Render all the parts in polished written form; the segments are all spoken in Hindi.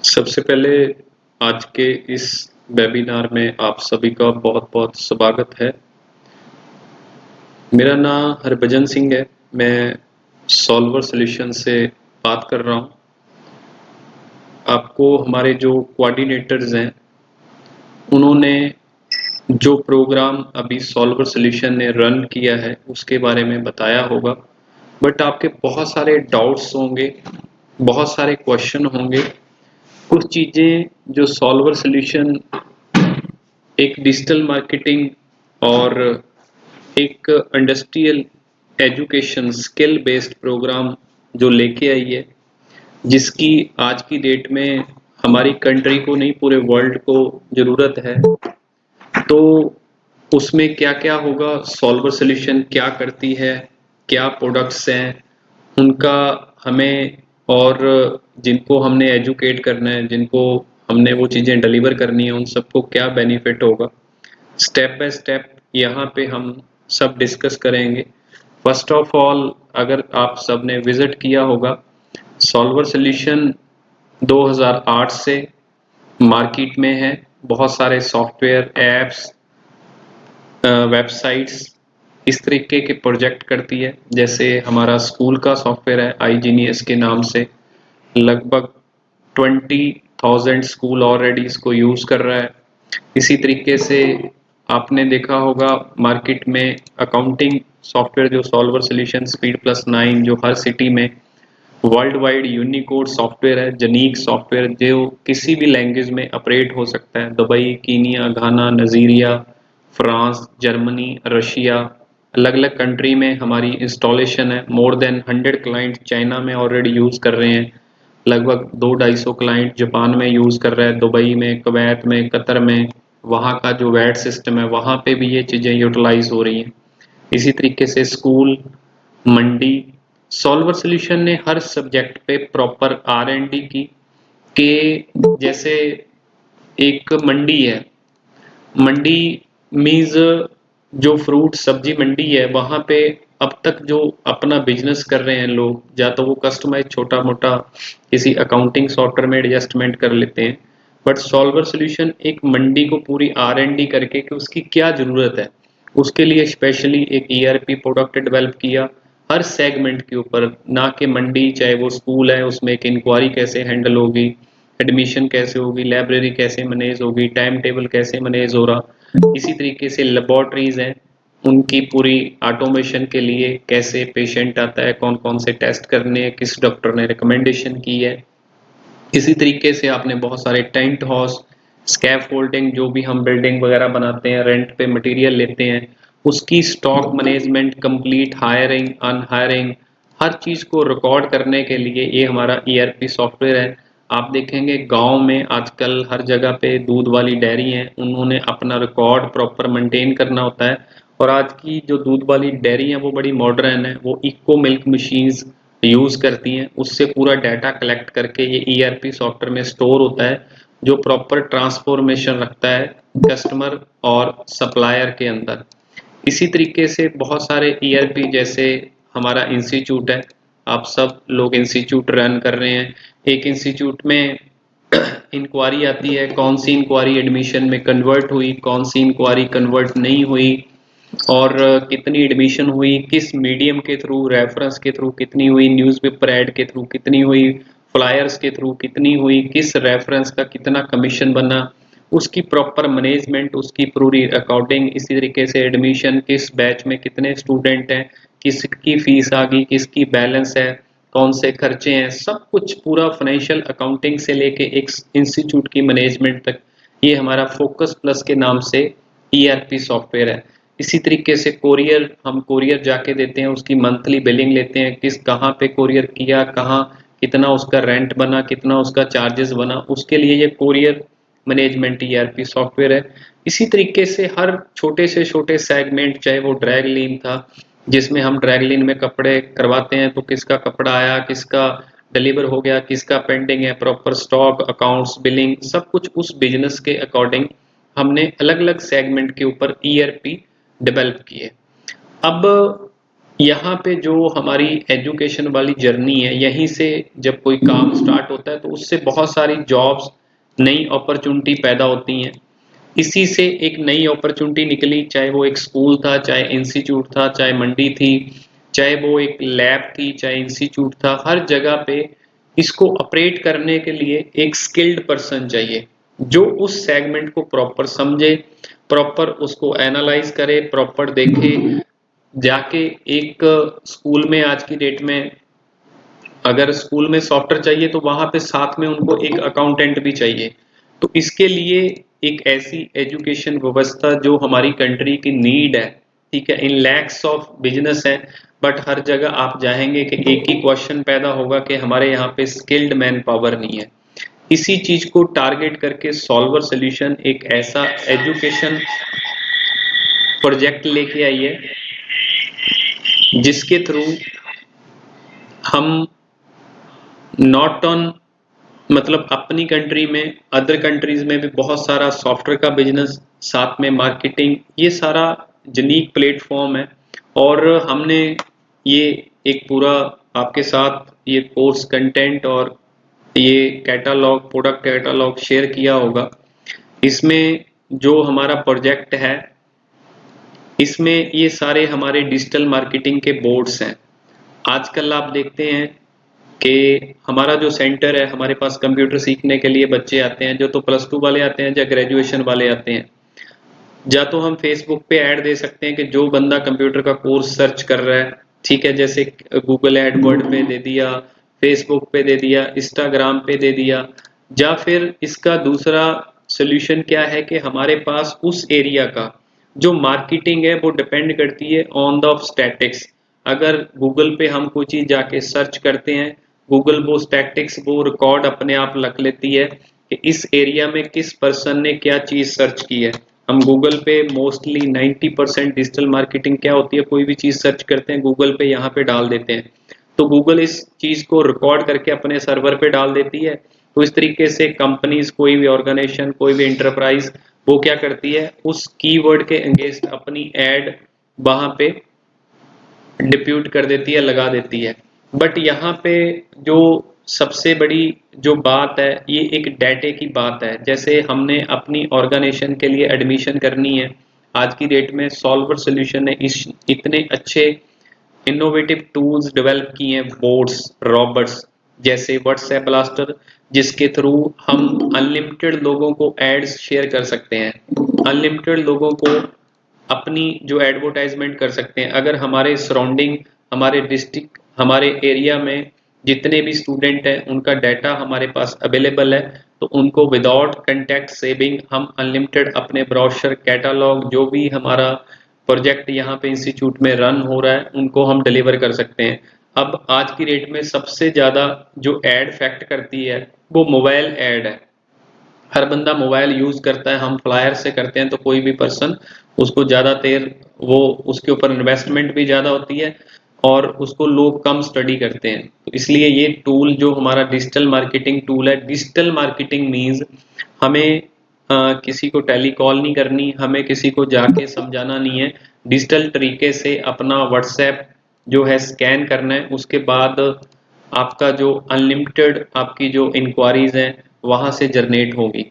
सबसे पहले आज के इस वेबिनार में आप सभी का बहुत-बहुत स्वागत है। मेरा नाम हरभजन सिंह है। मैं सॉल्वर सॉल्यूशन से बात कर रहा हूँ। आपको हमारे जो कोऑर्डिनेटर्स हैं, उन्होंने जो प्रोग्राम अभी सॉल्वर सॉल्यूशन ने रन किया है, उसके बारे में बताया होगा। बट आपके बहुत सारे डाउट्स होंगे, बहुत सारे क्वेश्चन होंगे। कुछ चीज़ें जो सॉल्वर सॉल्यूशन एक डिजिटल मार्केटिंग और एक industrial education skill based programme जो लेके आई है, जिसकी आज की डेट में हमारी कंट्री को नहीं पूरे वर्ल्ड को ज़रूरत है। तो उसमें क्या-क्या होगा, सॉल्वर सॉल्यूशन क्या करती है, क्या प्रोडक्ट्स हैं, उनका हमें और जिनको हमने एजुकेट करना है, जिनको हमने वो चीज़ें डिलीवर करनी है, उन सबको क्या बेनिफिट होगा, स्टेप बाय स्टेप यहाँ पे हम सब डिस्कस करेंगे। फर्स्ट ऑफ ऑल, अगर आप सब ने विजिट किया होगा, सॉल्वर सॉल्यूशन 2008 से मार्केट में है। बहुत सारे सॉफ्टवेयर, एप्स, वेबसाइट्स इस तरीके के प्रोजेक्ट करती है। जैसे हमारा स्कूल का सॉफ्टवेयर है iGenius के नाम से, लगभग 20,000 स्कूल ऑलरेडी इसको यूज़ कर रहा है। इसी तरीके से आपने देखा होगा मार्केट में अकाउंटिंग सॉफ्टवेयर जो सॉल्वर सॉल्यूशन स्पीड प्लस 9 जो हर सिटी में वर्ल्ड वाइड यूनिकोड सॉफ्टवेयर है, जनीक सॉफ्टवेयर जो किसी भी लैंग्वेज में ऑपरेट हो सकता है। दुबई, कीनिया, घाना, नाइजीरिया, फ्रांस, जर्मनी, रशिया, अलग अलग कंट्री में हमारी इंस्टॉलेशन है। मोर देन 100 क्लाइंट चाइना में ऑलरेडी यूज़ कर रहे हैं। लगभग 200-250 क्लाइंट जापान में यूज़ कर रहा है, दुबई में, कुवैत में, कतर में। वहाँ का जो वैट सिस्टम है, वहाँ पे भी ये चीज़ें यूटिलाइज हो रही हैं। इसी तरीके से स्कूल, मंडी, सॉल्वर सॉल्यूशन ने हर सब्जेक्ट पे प्रॉपर R&D की के जैसे एक मंडी है। मंडी मीन्स जो फ्रूट सब्जी मंडी है, वहाँ पे अब तक जो अपना बिजनेस कर रहे हैं लोग, या तो वो कस्टमाइज छोटा मोटा किसी अकाउंटिंग सॉफ्टवेयर में एडजस्टमेंट कर लेते हैं। बट सॉल्वर सॉल्यूशन एक मंडी को पूरी R&D करके कि उसकी क्या ज़रूरत है, उसके लिए स्पेशली एक ERP प्रोडक्ट डेवलप किया हर सेगमेंट के ऊपर। ना कि मंडी चाहे वो स्कूल है, उसमें एक इंक्वायरी कैसे हैंडल होगी, एडमिशन कैसे होगी, लाइब्रेरी कैसे मैनेज होगी, टाइम टेबल कैसे मैनेज हो रहा। इसी तरीके से लेबोरेटरीज हैं, उनकी पूरी ऑटोमेशन के लिए कैसे पेशेंट आता है, कौन कौन से टेस्ट करने हैं, किस डॉक्टर ने रिकमेंडेशन की है। इसी तरीके से आपने बहुत सारे टेंट हाउस, स्कैफोल्डिंग, जो भी हम बिल्डिंग वगैरह बनाते हैं, रेंट पे मटेरियल लेते हैं, उसकी स्टॉक मैनेजमेंट, कंप्लीट हायरिंग, अनहायरिंग, हर चीज़ को रिकॉर्ड करने के लिए ये हमारा ERP सॉफ्टवेयर है। आप देखेंगे गांव में आजकल हर जगह पे दूध वाली डेयरी हैं, उन्होंने अपना रिकॉर्ड प्रॉपर मेंटेन करना होता है। और आज की जो दूध वाली डेयरी है वो बड़ी मॉडर्न है, वो इको मिल्क मशीन्स यूज़ करती हैं। उससे पूरा डाटा कलेक्ट करके ये ERP सॉफ्टवेयर में स्टोर होता है, जो प्रॉपर ट्रांसफॉर्मेशन रखता है कस्टमर और सप्लायर के अंदर। इसी तरीके से बहुत सारे ERP, जैसे हमारा इंस्टीट्यूट है, आप सब लोग इंस्टीट्यूट रन कर रहे हैं। एक इंस्टीट्यूट में इंक्वायरी आती है, कौन सी इंक्वायरी एडमिशन में कन्वर्ट हुई, कौन सी इंक्वायरी कन्वर्ट नहीं हुई, और कितनी एडमिशन हुई, किस मीडियम के थ्रू, रेफरेंस के थ्रू कितनी हुई, न्यूज़पेपर ऐड के थ्रू कितनी हुई, फ्लायर्स के थ्रू कितनी हुई, किस रेफरेंस का कितना कमीशन बना, उसकी प्रॉपर मैनेजमेंट, उसकी पूरी अकाउंटिंग। इसी तरीके से एडमिशन, किस बैच में कितने स्टूडेंट हैं, किसकी फीस आ गई, किसकी बैलेंस है, कौन से खर्चे हैं, सब कुछ पूरा फाइनेंशियल अकाउंटिंग से लेके एक इंस्टीट्यूट की मैनेजमेंट तक, ये हमारा फोकस प्लस के नाम से ERP सॉफ्टवेयर है। इसी तरीके से कोरियर, हम कोरियर जाके देते हैं, उसकी मंथली बिलिंग लेते हैं, किस कहाँ पे कोरियर किया, कहाँ कितना उसका रेंट बना, कितना उसका चार्जेस बना, उसके लिए ये कोरियर मैनेजमेंट ERP सॉफ्टवेयर है। इसी तरीके से हर छोटे से छोटे सेगमेंट, चाहे वो ड्रैग लीन था, जिसमें हम ड्रैग लीन में कपड़े करवाते हैं, तो किसका कपड़ा आया, किसका डिलीवर हो गया, किसका पेंडिंग है, प्रॉपर स्टॉक, अकाउंट्स, बिलिंग, सब कुछ उस बिजनेस के अकॉर्डिंग हमने अलग अलग सेगमेंट के ऊपर ERP डेवलप किए। अब यहाँ पे जो हमारी एजुकेशन वाली जर्नी है, यहीं से जब कोई काम स्टार्ट होता है तो उससे बहुत सारी जॉब्स, नई अपॉर्चुनिटी पैदा होती हैं। इसी से एक नई अपॉर्चुनिटी निकली, चाहे वो एक स्कूल था, चाहे इंस्टीट्यूट था, चाहे मंडी थी, चाहे वो एक लैब थी, चाहे इंस्टीट्यूट था। हर जगह पे इसको ऑपरेट करने के लिए एक स्किल्ड पर्सन चाहिए, जो उस सेगमेंट को प्रॉपर समझे, प्रॉपर उसको एनालाइज करे, प्रॉपर देखे। जाके एक स्कूल में आज की डेट में, अगर स्कूल में सॉफ्टवेयर चाहिए तो वहां पे साथ में उनको एक अकाउंटेंट भी चाहिए। तो इसके लिए एक ऐसी एजुकेशन व्यवस्था जो हमारी कंट्री की नीड है, ठीक है। इन लैक्स ऑफ बिजनेस है, बट हर जगह आप जाएंगे कि एक ही क्वेश्चन पैदा होगा कि हमारे यहाँ पे स्किल्ड मैन पावर नहीं है। इसी चीज को टारगेट करके सॉल्वर सॉल्यूशन एक ऐसा एजुकेशन प्रोजेक्ट लेके आई है, जिसके थ्रू हम नॉट ऑन, मतलब अपनी कंट्री में, अदर कंट्रीज में भी बहुत सारा सॉफ्टवेयर का बिजनेस, साथ में मार्केटिंग, ये सारा यूनिक प्लेटफॉर्म है। और हमने ये एक पूरा आपके साथ ये कोर्स कंटेंट और ये कैटालॉग, प्रोडक्ट कैटालॉग शेयर किया होगा। इसमें जो हमारा प्रोजेक्ट है, इसमें ये सारे हमारे डिजिटल मार्केटिंग के बोर्ड्स हैं। आजकल आप देखते हैं कि हमारा जो सेंटर है, हमारे पास कंप्यूटर सीखने के लिए बच्चे आते हैं, जो तो +2 वाले आते हैं या ग्रेजुएशन वाले आते हैं। या तो हम फेसबुक पे ऐड दे सकते हैं कि जो बंदा कंप्यूटर का कोर्स सर्च कर रहा है, ठीक है, जैसे गूगल एडवर्ड पे दे दिया, फेसबुक पे दे दिया, इंस्टाग्राम पे दे दिया। या फिर इसका दूसरा सोल्यूशन क्या है कि हमारे पास उस एरिया का जो मार्केटिंग है वो डिपेंड करती है ऑन द स्टैटिक्स। अगर गूगल पे हम कोई चीज जाके सर्च करते हैं, गूगल वो स्टैटिक्स, वो रिकॉर्ड अपने आप रख लेती है कि इस एरिया में किस पर्सन ने क्या चीज सर्च की है। हम गूगल पे मोस्टली 90% डिजिटल मार्केटिंग क्या होती है, कोई भी चीज सर्च करते हैं गूगल पे, यहाँ पे डाल देते हैं, तो गूगल इस चीज को रिकॉर्ड करके अपने सर्वर पे डाल देती है। तो इस तरीके से कंपनीज, कोई भी ऑर्गेनाइजेशन, कोई भी इंटरप्राइज, वो क्या करती है, उस कीवर्ड के अगेंस्ट अपनी एड वहां पे डिप्यूट कर देती है, लगा देती है। बट यहाँ पे जो सबसे बड़ी जो बात है, ये एक डाटे की बात है। जैसे हमने अपनी ऑर्गेनाइजेशन के लिए एडमिशन करनी है, आज की डेट में सॉल्वर सॉल्यूशन ने इस इतने अच्छे इनोवेटिव टूल्स डेवलप किए हैं, बोट्स, रॉबर्ट्स, जैसे व्हाट्सएप ब्लास्टर, जिसके थ्रू हम अनलिमिटेड लोगों को एड्स शेयर कर सकते हैं, अनलिमिटेड लोगों को अपनी जो एडवर्टाइजमेंट कर सकते हैं। अगर हमारे सराउंडिंग, हमारे डिस्ट्रिक्ट, हमारे एरिया में जितने भी स्टूडेंट हैं, उनका डाटा हमारे पास अवेलेबल है, तो उनको विदाउट कंटेक्ट सेविंग हम अनलिमिटेड अपने ब्रोशर, कैटालॉग, जो भी हमारा प्रोजेक्ट यहाँ पे इंस्टीट्यूट में रन हो रहा है, उनको हम डिलीवर कर सकते हैं। अब आज की डेट में सबसे ज्यादा जो एड फैक्ट करती है वो मोबाइल एड है। हर बंदा मोबाइल यूज करता है, हम फ्लायर से करते हैं, तो कोई भी पर्सन उसको ज्यादा देर, वो उसके ऊपर इन्वेस्टमेंट भी ज्यादा होती है और उसको लोग कम स्टडी करते हैं। तो इसलिए ये टूल जो हमारा डिजिटल मार्केटिंग टूल है, डिजिटल मार्केटिंग मीन्स हमें किसी को टेलीकॉल नहीं करनी, हमें किसी को जाके समझाना नहीं है। डिजिटल तरीके से अपना व्हाट्सएप जो है स्कैन करना है, उसके बाद आपका जो अनलिमिटेड आपकी जो इंक्वायरीज हैं वहां से जनरेट होगी।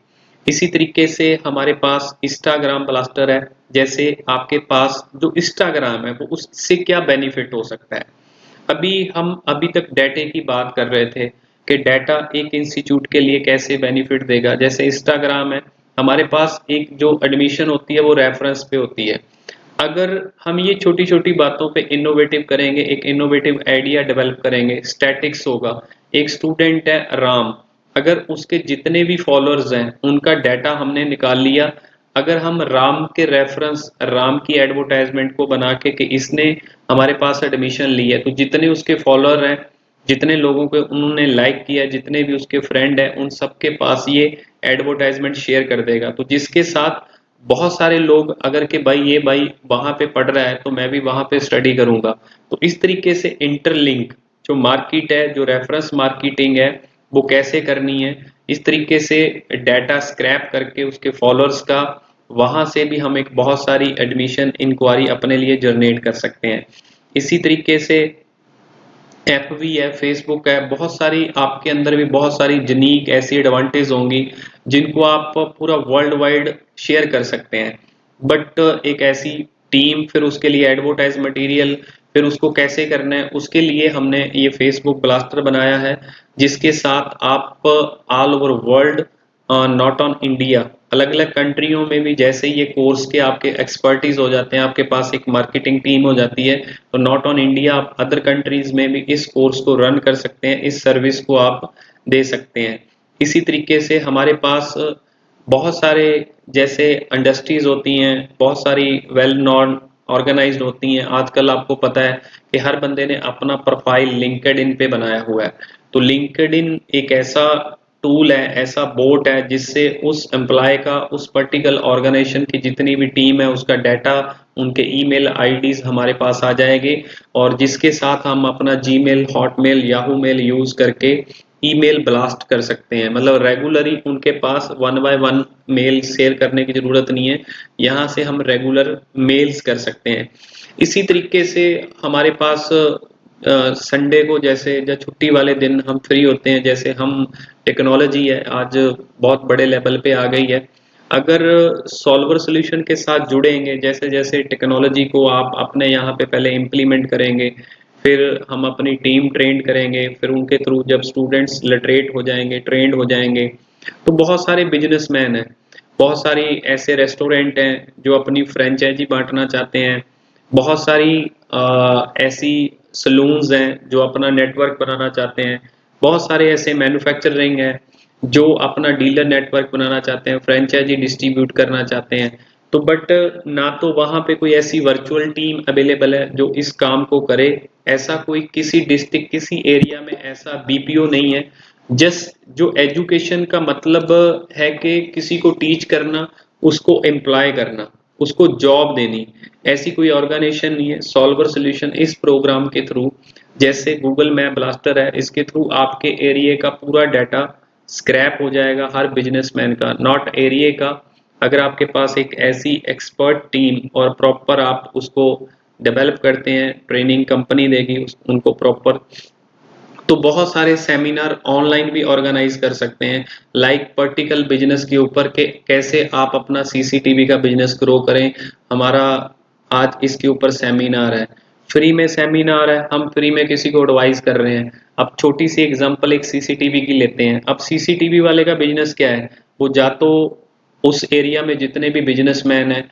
इसी तरीके से हमारे पास इंस्टाग्राम ब्लास्टर है। जैसे आपके पास जो इंस्टाग्राम है, वो उससे क्या बेनिफिट हो सकता है। हम अभी तक डाटे की बात कर रहे थे कि डाटा एक इंस्टीट्यूट के लिए कैसे बेनिफिट देगा। जैसे इंस्टाग्राम है, हमारे पास एक जो एडमिशन होती है वो रेफरेंस पे होती है। अगर हम ये छोटी छोटी बातों पे इनोवेटिव करेंगे, एक इनोवेटिव आइडिया डेवलप करेंगे, स्टैटिक्स होगा। एक स्टूडेंट है राम, अगर उसके जितने भी फॉलोअर्स हैं उनका डाटा हमने निकाल लिया, अगर हम राम के रेफरेंस, राम की एडवर्टाइजमेंट को बना के कि इसने हमारे पास एडमिशन ली है, तो जितने उसके फॉलोअर हैं, जितने लोगों को उन्होंने लाइक किया, जितने भी उसके फ्रेंड हैं, उन सबके पास ये एडवर्टाइजमेंट शेयर कर देगा। तो जिसके साथ बहुत सारे लोग, अगर कि भाई ये भाई वहां पे पढ़ रहा है तो मैं भी वहां पे स्टडी करूंगा। तो इस तरीके से इंटरलिंक जो मार्केट है, जो रेफरेंस मार्केटिंग है, वो कैसे करनी है, इस तरीके से डाटा स्क्रैप करके उसके फॉलोअर्स का, वहां से भी हम एक बहुत सारी एडमिशन इंक्वायरी अपने लिए जनरेट कर सकते हैं। इसी तरीके से FB है, फेसबुक है, बहुत सारी आपके अंदर भी बहुत सारी यूनिक ऐसी एडवांटेज होंगी जिनको आप पूरा वर्ल्ड वाइड शेयर कर सकते हैं। बट एक ऐसी टीम, फिर उसके लिए एडवर्टाइज मटेरियल, फिर उसको कैसे करना है, उसके लिए हमने ये फेसबुक ब्लास्टर बनाया है, जिसके साथ आप all over world, not on India, अलग अलग कंट्रियों में भी जैसे ये कोर्स के आपके एक्सपर्टीज हो जाते हैं, आपके पास एक मार्केटिंग टीम हो जाती है, तो नॉट ऑन इंडिया आप अदर कंट्रीज में भी इस कोर्स को रन कर सकते हैं, इस सर्विस को आप दे सकते हैं। इसी तरीके से हमारे पास बहुत सारे जैसे इंडस्ट्रीज होती हैं, बहुत सारी वेल नॉन ऑर्गेनाइज्ड होती हैं। आजकल आपको पता है कि हर बंदे ने अपना प्रोफाइल लिंक्डइन पे बनाया हुआ है। तो लिंक्डइन एक ऐसा टूल है, ऐसा बोट है, जिससे उस एम्प्लॉय का, उस पर्टिकुलर ऑर्गेनाइजेशन की जितनी भी टीम है, उसका डाटा, उनके ईमेल आईडीज हमारे पास आ जाएंगे, और जिसके साथ हम अपना Gmail, Hotmail, Yahoo mail use करके ईमेल ब्लास्ट कर सकते हैं। मतलब रेगुलरली उनके पास 1 बाय 1 मेल शेयर करने की जरूरत नहीं है, यहाँ से हम रेगुलर मेल्स कर सकते हैं। इसी तरीके से हमारे पास संडे को, जैसे जब छुट्टी वाले दिन हम फ्री होते हैं, जैसे हम, टेक्नोलॉजी है आज बहुत बड़े लेवल पे आ गई है, अगर सॉल्वर सॉल्यूशन के साथ जुड़ेंगे, जैसे जैसे टेक्नोलॉजी को आप अपने यहाँ पे पहले इम्प्लीमेंट करेंगे, फिर हम अपनी टीम ट्रेन करेंगे, फिर उनके थ्रू जब स्टूडेंट्स लिटरेट हो जाएंगे, ट्रेंड हो जाएंगे, तो बहुत सारे बिजनेसमैन हैं, बहुत सारी ऐसे रेस्टोरेंट हैं जो अपनी फ्रेंचाइजी बांटना चाहते हैं, बहुत सारी ऐसी सलून्स हैं जो अपना नेटवर्क बनाना चाहते हैं, बहुत सारे ऐसे मैन्युफैक्चरिंग हैं जो अपना डीलर नेटवर्क बनाना चाहते हैं, फ्रेंचाइजी डिस्ट्रीब्यूट करना चाहते हैं। तो बट ना तो वहां पे कोई ऐसी वर्चुअल टीम अवेलेबल है जो इस काम को करे, ऐसा कोई किसी डिस्ट्रिक्ट, किसी एरिया में ऐसा BPO नहीं है। जस्ट जो एजुकेशन का मतलब है कि किसी को टीच करना, उसको एम्प्लॉय करना, उसको जॉब देनी, ऐसी कोई ऑर्गेनाइजेशन नहीं है। सॉल्वर सॉल्यूशन इस प्रोग्राम के थ्रू, जैसे गूगल मैप ब्लास्टर है, इसके थ्रू आपके एरिया का पूरा डाटा स्क्रैप हो जाएगा, हर बिजनेसमैन का, नॉट एरिया का। अगर आपके पास एक ऐसी एक्सपर्ट टीम और प्रॉपर आप उसको डेवलप करते हैं, ट्रेनिंग कंपनी देगी उनको प्रॉपर, तो बहुत सारे सेमिनार ऑनलाइन भी ऑर्गेनाइज कर सकते हैं, लाइक पर्टिकुलर बिजनेस के ऊपर के कैसे आप अपना CCTV का बिजनेस ग्रो करें। हमारा आज इसके ऊपर सेमिनार है, फ्री में सेमिनार है, हम फ्री में किसी को एडवाइस कर रहे हैं। अब छोटी सी एग्जांपल एक CCTV की लेते हैं। अब CCTV वाले का बिजनेस क्या है, वो जा तो उस एरिया में जितने भी बिजनेसमैन हैं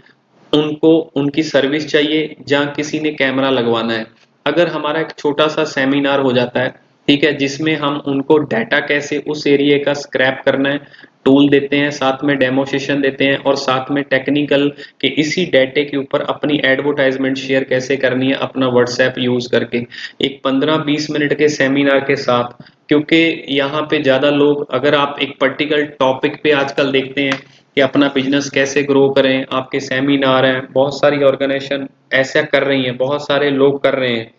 उनको उनकी सर्विस चाहिए, जहाँ किसी ने कैमरा लगवाना है। अगर हमारा एक छोटा सा सेमिनार हो जाता है, ठीक है, जिसमें हम उनको डाटा कैसे उस एरिया का स्क्रैप करना है टूल देते हैं, साथ में डेमोस्ट्रेशन देते हैं, और साथ में टेक्निकल कि इसी डाटे के ऊपर अपनी एडवर्टाइजमेंट शेयर कैसे करनी है अपना व्हाट्सएप यूज करके, एक 15-20 मिनट के सेमिनार के साथ। क्योंकि यहाँ पे ज्यादा लोग, अगर आप एक पर्टिकुलर टॉपिक पे आजकल देखते हैं कि अपना बिजनेस कैसे ग्रो करें, आपके सेमिनार हैं, बहुत सारी ऑर्गेनाइजेशन ऐसा कर रही हैं, बहुत सारे लोग कर रहे हैं,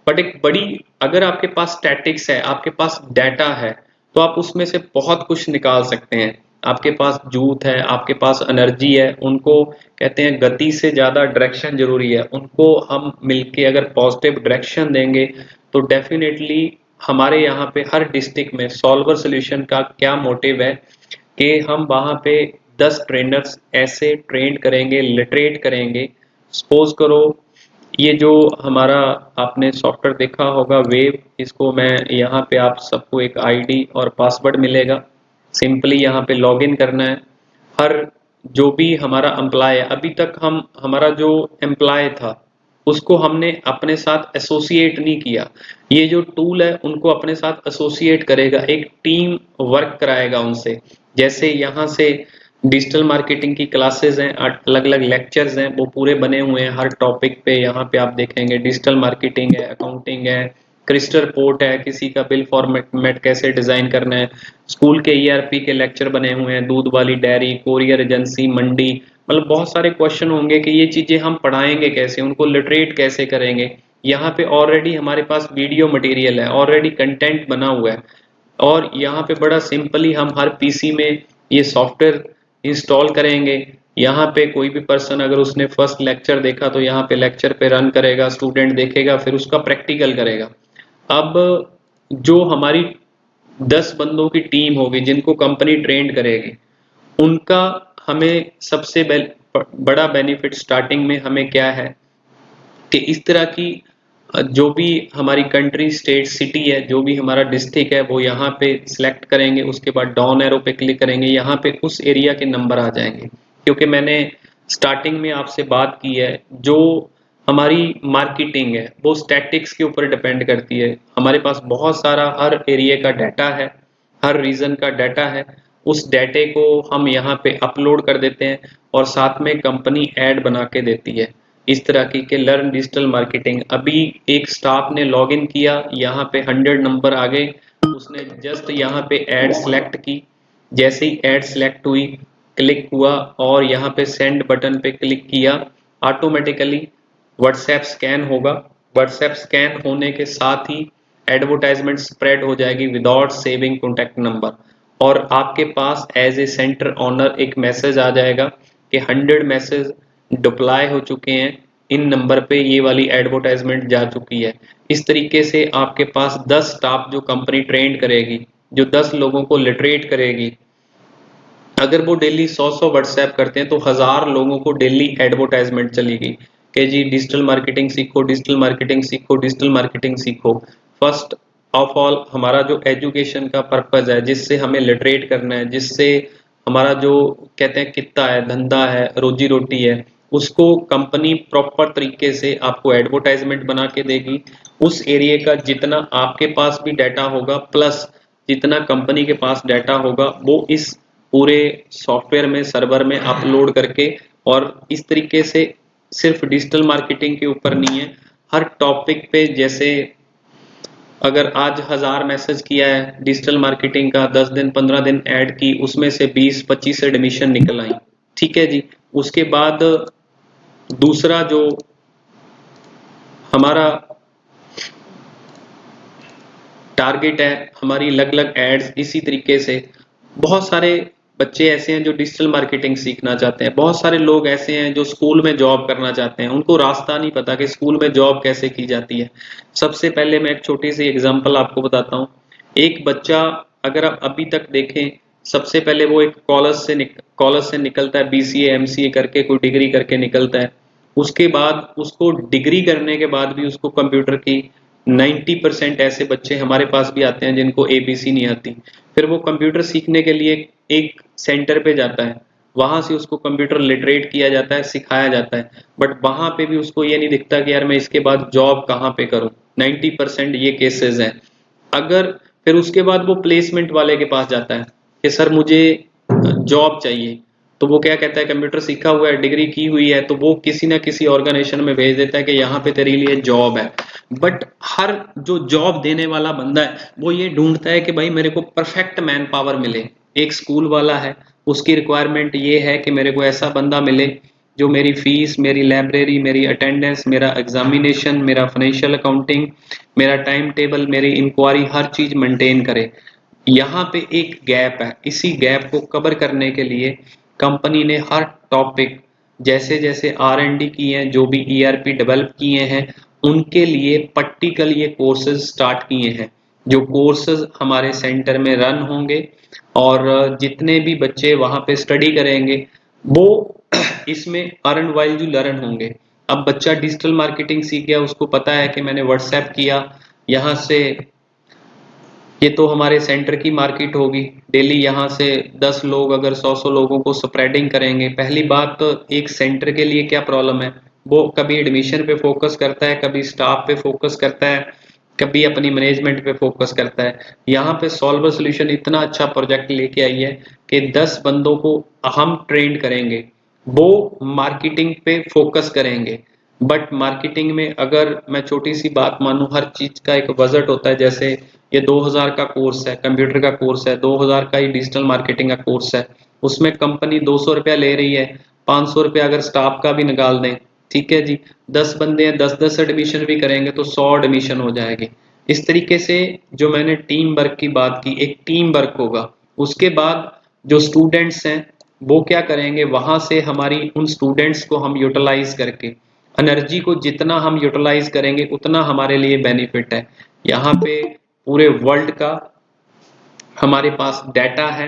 बट एक बड़ी, अगर आपके पास स्टैटिक्स है, आपके पास डाटा है, तो आप उसमें से बहुत कुछ निकाल सकते हैं। आपके पास जूथ है, आपके पास एनर्जी है, उनको कहते हैं गति से ज्यादा डायरेक्शन जरूरी है, उनको हम मिलके अगर पॉजिटिव डायरेक्शन देंगे तो डेफिनेटली हमारे यहाँ पे हर डिस्ट्रिक्ट में सॉल्वर सॉल्यूशन का क्या मोटिव है कि हम वहाँ पे 10 ट्रेनर्स ऐसे ट्रेन करेंगे, लिटरेट करेंगे। सपोज करो ये जो हमारा आपने सॉफ्टवेयर देखा होगा वेव, इसको मैं यहाँ पे आप सबको एक आईडी और पासवर्ड मिलेगा, सिंपली यहाँ पे लॉगिन करना है। हर जो भी हमारा एम्प्लॉय है, अभी तक हम, हमारा जो एम्प्लॉय था उसको हमने अपने साथ एसोसिएट नहीं किया, ये जो टूल है उनको अपने साथ एसोसिएट करेगा, एक टीम वर्क कराएगा उनसे। जैसे यहाँ से डिजिटल मार्केटिंग की क्लासेस हैं, अलग अलग लेक्चर्स हैं, वो पूरे बने हुए हैं हर टॉपिक पे। यहाँ पे आप देखेंगे डिजिटल मार्केटिंग है, अकाउंटिंग है, क्रिस्टल पोर्ट है, किसी का बिल फॉर्मेट कैसे डिजाइन करना है, स्कूल के ERP के लेक्चर बने हुए हैं, दूध वाली डेयरी, कोरियर एजेंसी, मंडी, मतलब बहुत सारे क्वेश्चन होंगे कि ये चीजें हम पढ़ाएंगे कैसे, उनको लिटरेट कैसे करेंगे। यहाँ पे ऑलरेडी हमारे पास वीडियो मटेरियल है, ऑलरेडी कंटेंट बना हुआ है, और यहाँ पे बड़ा सिंपली हम हर PC में ये सॉफ्टवेयर इंस्टॉल करेंगे, यहाँ पे कोई भी पर्सन अगर उसने फर्स्ट लेक्चर देखा तो यहाँ पे लेक्चर पे रन करेगा, स्टूडेंट देखेगा, फिर उसका प्रैक्टिकल करेगा। अब जो हमारी 10 बंदों की टीम होगी जिनको कंपनी ट्रेंड करेगी, उनका हमें सबसे बड़ा बेनिफिट स्टार्टिंग में हमें क्या है कि इस तरह की जो भी हमारी कंट्री, स्टेट, सिटी है, जो भी हमारा डिस्ट्रिक्ट है, वो यहाँ पे सिलेक्ट करेंगे। उसके बाद डाउन एरो पे क्लिक करेंगे, यहाँ पे उस एरिया के नंबर आ जाएंगे। क्योंकि मैंने स्टार्टिंग में आपसे बात की है, जो हमारी मार्केटिंग है वो स्टैटिक्स के ऊपर डिपेंड करती है। हमारे पास बहुत सारा हर एरिया का डाटा है, हर रीजन का डाटा है। उस डाटे को हम यहाँ पे अपलोड कर देते हैं और साथ में कंपनी ऐड बना के देती है। इस तरह की के लर्न डिजिटल मार्केटिंग, अभी एक स्टाफ ने लॉगिन किया, यहाँ पे 100 नंबर आ गए, उसने जस्ट यहाँ पे ऐड सेलेक्ट की। जैसे ही ऐड सेलेक्ट हुई, क्लिक हुआ और यहाँ पे सेंड बटन पे क्लिक किया, ऑटोमेटिकली व्हाट्सएप स्कैन होगा। व्हाट्सएप स्कैन होने के साथ ही एडवर्टाइजमेंट स्प्रेड हो जाएगी विदाउट सेविंग कॉन्टैक्ट नंबर, और आपके पास एज ए सेंटर ओनर एक मैसेज आ जाएगा कि 100 मैसेज डिप्लॉय हो चुके हैं, इन नंबर पे ये वाली एडवर्टाइजमेंट जा चुकी है। इस तरीके से आपके पास 10 स्टाफ जो कंपनी ट्रेंड करेगी, जो 10 लोगों को लिटरेट करेगी, अगर वो डेली 100 व्हाट्सएप करते हैं तो 1000 लोगों को डेली एडवर्टाइजमेंट चलेगी कि जी डिजिटल मार्केटिंग सीखो, डिजिटल मार्केटिंग सीखो, डिजिटल मार्केटिंग सीखो। फर्स्ट ऑफ ऑल हमारा जो एजुकेशन का पर्पज है, जिससे हमें लिटरेट करना है, जिससे हमारा जो कहते हैं कित्ता है, धंधा है, रोजी रोटी है, उसको कंपनी प्रॉपर तरीके से आपको एडवर्टाइजमेंट बना के देगी। उस एरिया का जितना आपके पास भी डाटा होगा प्लस जितना कंपनी के पास डाटा होगा, वो इस पूरे सॉफ्टवेयर में, सर्वर में अपलोड करके, और इस तरीके से सिर्फ डिजिटल मार्केटिंग के ऊपर नहीं है, हर टॉपिक पे, जैसे अगर आज 1000 मैसेज किया है डिजिटल मार्केटिंग का, 10 दिन 15 दिन ऐड की, उसमें से 20-25 एडमिशन निकल आई, ठीक है जी। उसके बाद दूसरा जो हमारा टारगेट है, हमारी अलग अलग एड्स, इसी तरीके से बहुत सारे बच्चे ऐसे हैं जो डिजिटल मार्केटिंग सीखना चाहते हैं, बहुत सारे लोग ऐसे हैं जो स्कूल में जॉब करना चाहते हैं, उनको रास्ता नहीं पता कि स्कूल में जॉब कैसे की जाती है। सबसे पहले मैं एक छोटी सी एग्जांपल आपको बताता हूँ। एक बच्चा, अगर आप अभी तक देखें, सबसे पहले वो एक कॉलेज से निकलता है, बीसीए एमसीए करके कोई डिग्री करके निकलता है। उसके बाद उसको डिग्री करने के बाद भी उसको कंप्यूटर की 90% ऐसे बच्चे हमारे पास भी आते हैं जिनको एबीसी नहीं आती। फिर वो कंप्यूटर सीखने के लिए एक सेंटर पे जाता है, वहां से उसको कंप्यूटर लिटरेट किया जाता है, सिखाया जाता है, बट वहां पे भी उसको ये नहीं दिखता कि यार मैं इसके बाद जॉब कहाँ पे करूं। 90% ये केसेस हैं। अगर फिर उसके बाद वो प्लेसमेंट वाले के पास जाता है कि सर मुझे जॉब चाहिए, तो वो क्या कहता है, कंप्यूटर सीखा हुआ है, डिग्री की हुई है, तो वो किसी ना किसी ऑर्गेनाइजेशन में भेज देता है कि यहाँ पे तेरे लिए जॉब है। बट हर जो जॉब देने वाला बंदा है वो ये ढूंढता है कि भाई मेरे को परफेक्ट मैन पावर मिले। एक स्कूल वाला है, उसकी रिक्वायरमेंट ये है कि मेरे को ऐसा बंदा मिले जो मेरी फीस, मेरी लाइब्रेरी, मेरी अटेंडेंस, मेरा एग्जामिनेशन, मेरा फाइनेंशियल अकाउंटिंग, मेरा टाइम टेबल, मेरी इंक्वायरी, हर चीज मेंटेन करे। यहाँ पे एक गैप है, इसी गैप को कवर करने के लिए कंपनी ने हर टॉपिक, जैसे जैसे R&D किए हैं, जो भी ERP डेवलप किए हैं, उनके लिए प्रैक्टिकल ये कोर्सेज स्टार्ट किए हैं। जो कोर्सेज हमारे सेंटर में रन होंगे और जितने भी बच्चे वहां पे स्टडी करेंगे वो इसमें अर्न वाइल जो लर्न होंगे। अब बच्चा डिजिटल मार्केटिंग सीख गया, उसको पता है कि मैंने व्हाट्सएप किया, यहाँ से ये तो हमारे सेंटर की मार्केट होगी, डेली यहाँ से 10 लोग अगर 100 लोगों को स्प्रेडिंग करेंगे। पहली बात तो एक सेंटर के लिए क्या प्रॉब्लम है, वो कभी एडमिशन पे फोकस करता है, कभी स्टाफ पे फोकस करता है, कभी अपनी मैनेजमेंट पे फोकस करता है। यहाँ पे सॉल्वर सॉल्यूशन इतना अच्छा प्रोजेक्ट लेके आई है कि 10 बंदों को हम ट्रेंड करेंगे, वो मार्केटिंग पे फोकस करेंगे। बट मार्केटिंग में अगर मैं छोटी सी बात मानूं, हर चीज का एक बजट होता है। जैसे ये 2000 का कोर्स है, कंप्यूटर का कोर्स है, 2000 का ही डिजिटल मार्केटिंग का कोर्स है, उसमें कंपनी 200 रुपया ले रही है, 500 रुपया अगर स्टाफ का भी निकाल दें, ठीक है जी, 10 बंदे हैं, 10-10 एडमिशन भी करेंगे तो 100 एडमिशन हो जाएगी। इस तरीके से जो मैंने टीम वर्क की बात की, एक टीम वर्क होगा। उसके बाद जो स्टूडेंट्स हैं वो क्या करेंगे, वहां से हमारी उन स्टूडेंट्स को हम यूटिलाइज करके एनर्जी को जितना हम यूटिलाइज करेंगे उतना हमारे लिए बेनिफिट है। यहाँ पे पूरे वर्ल्ड का हमारे पास डाटा है।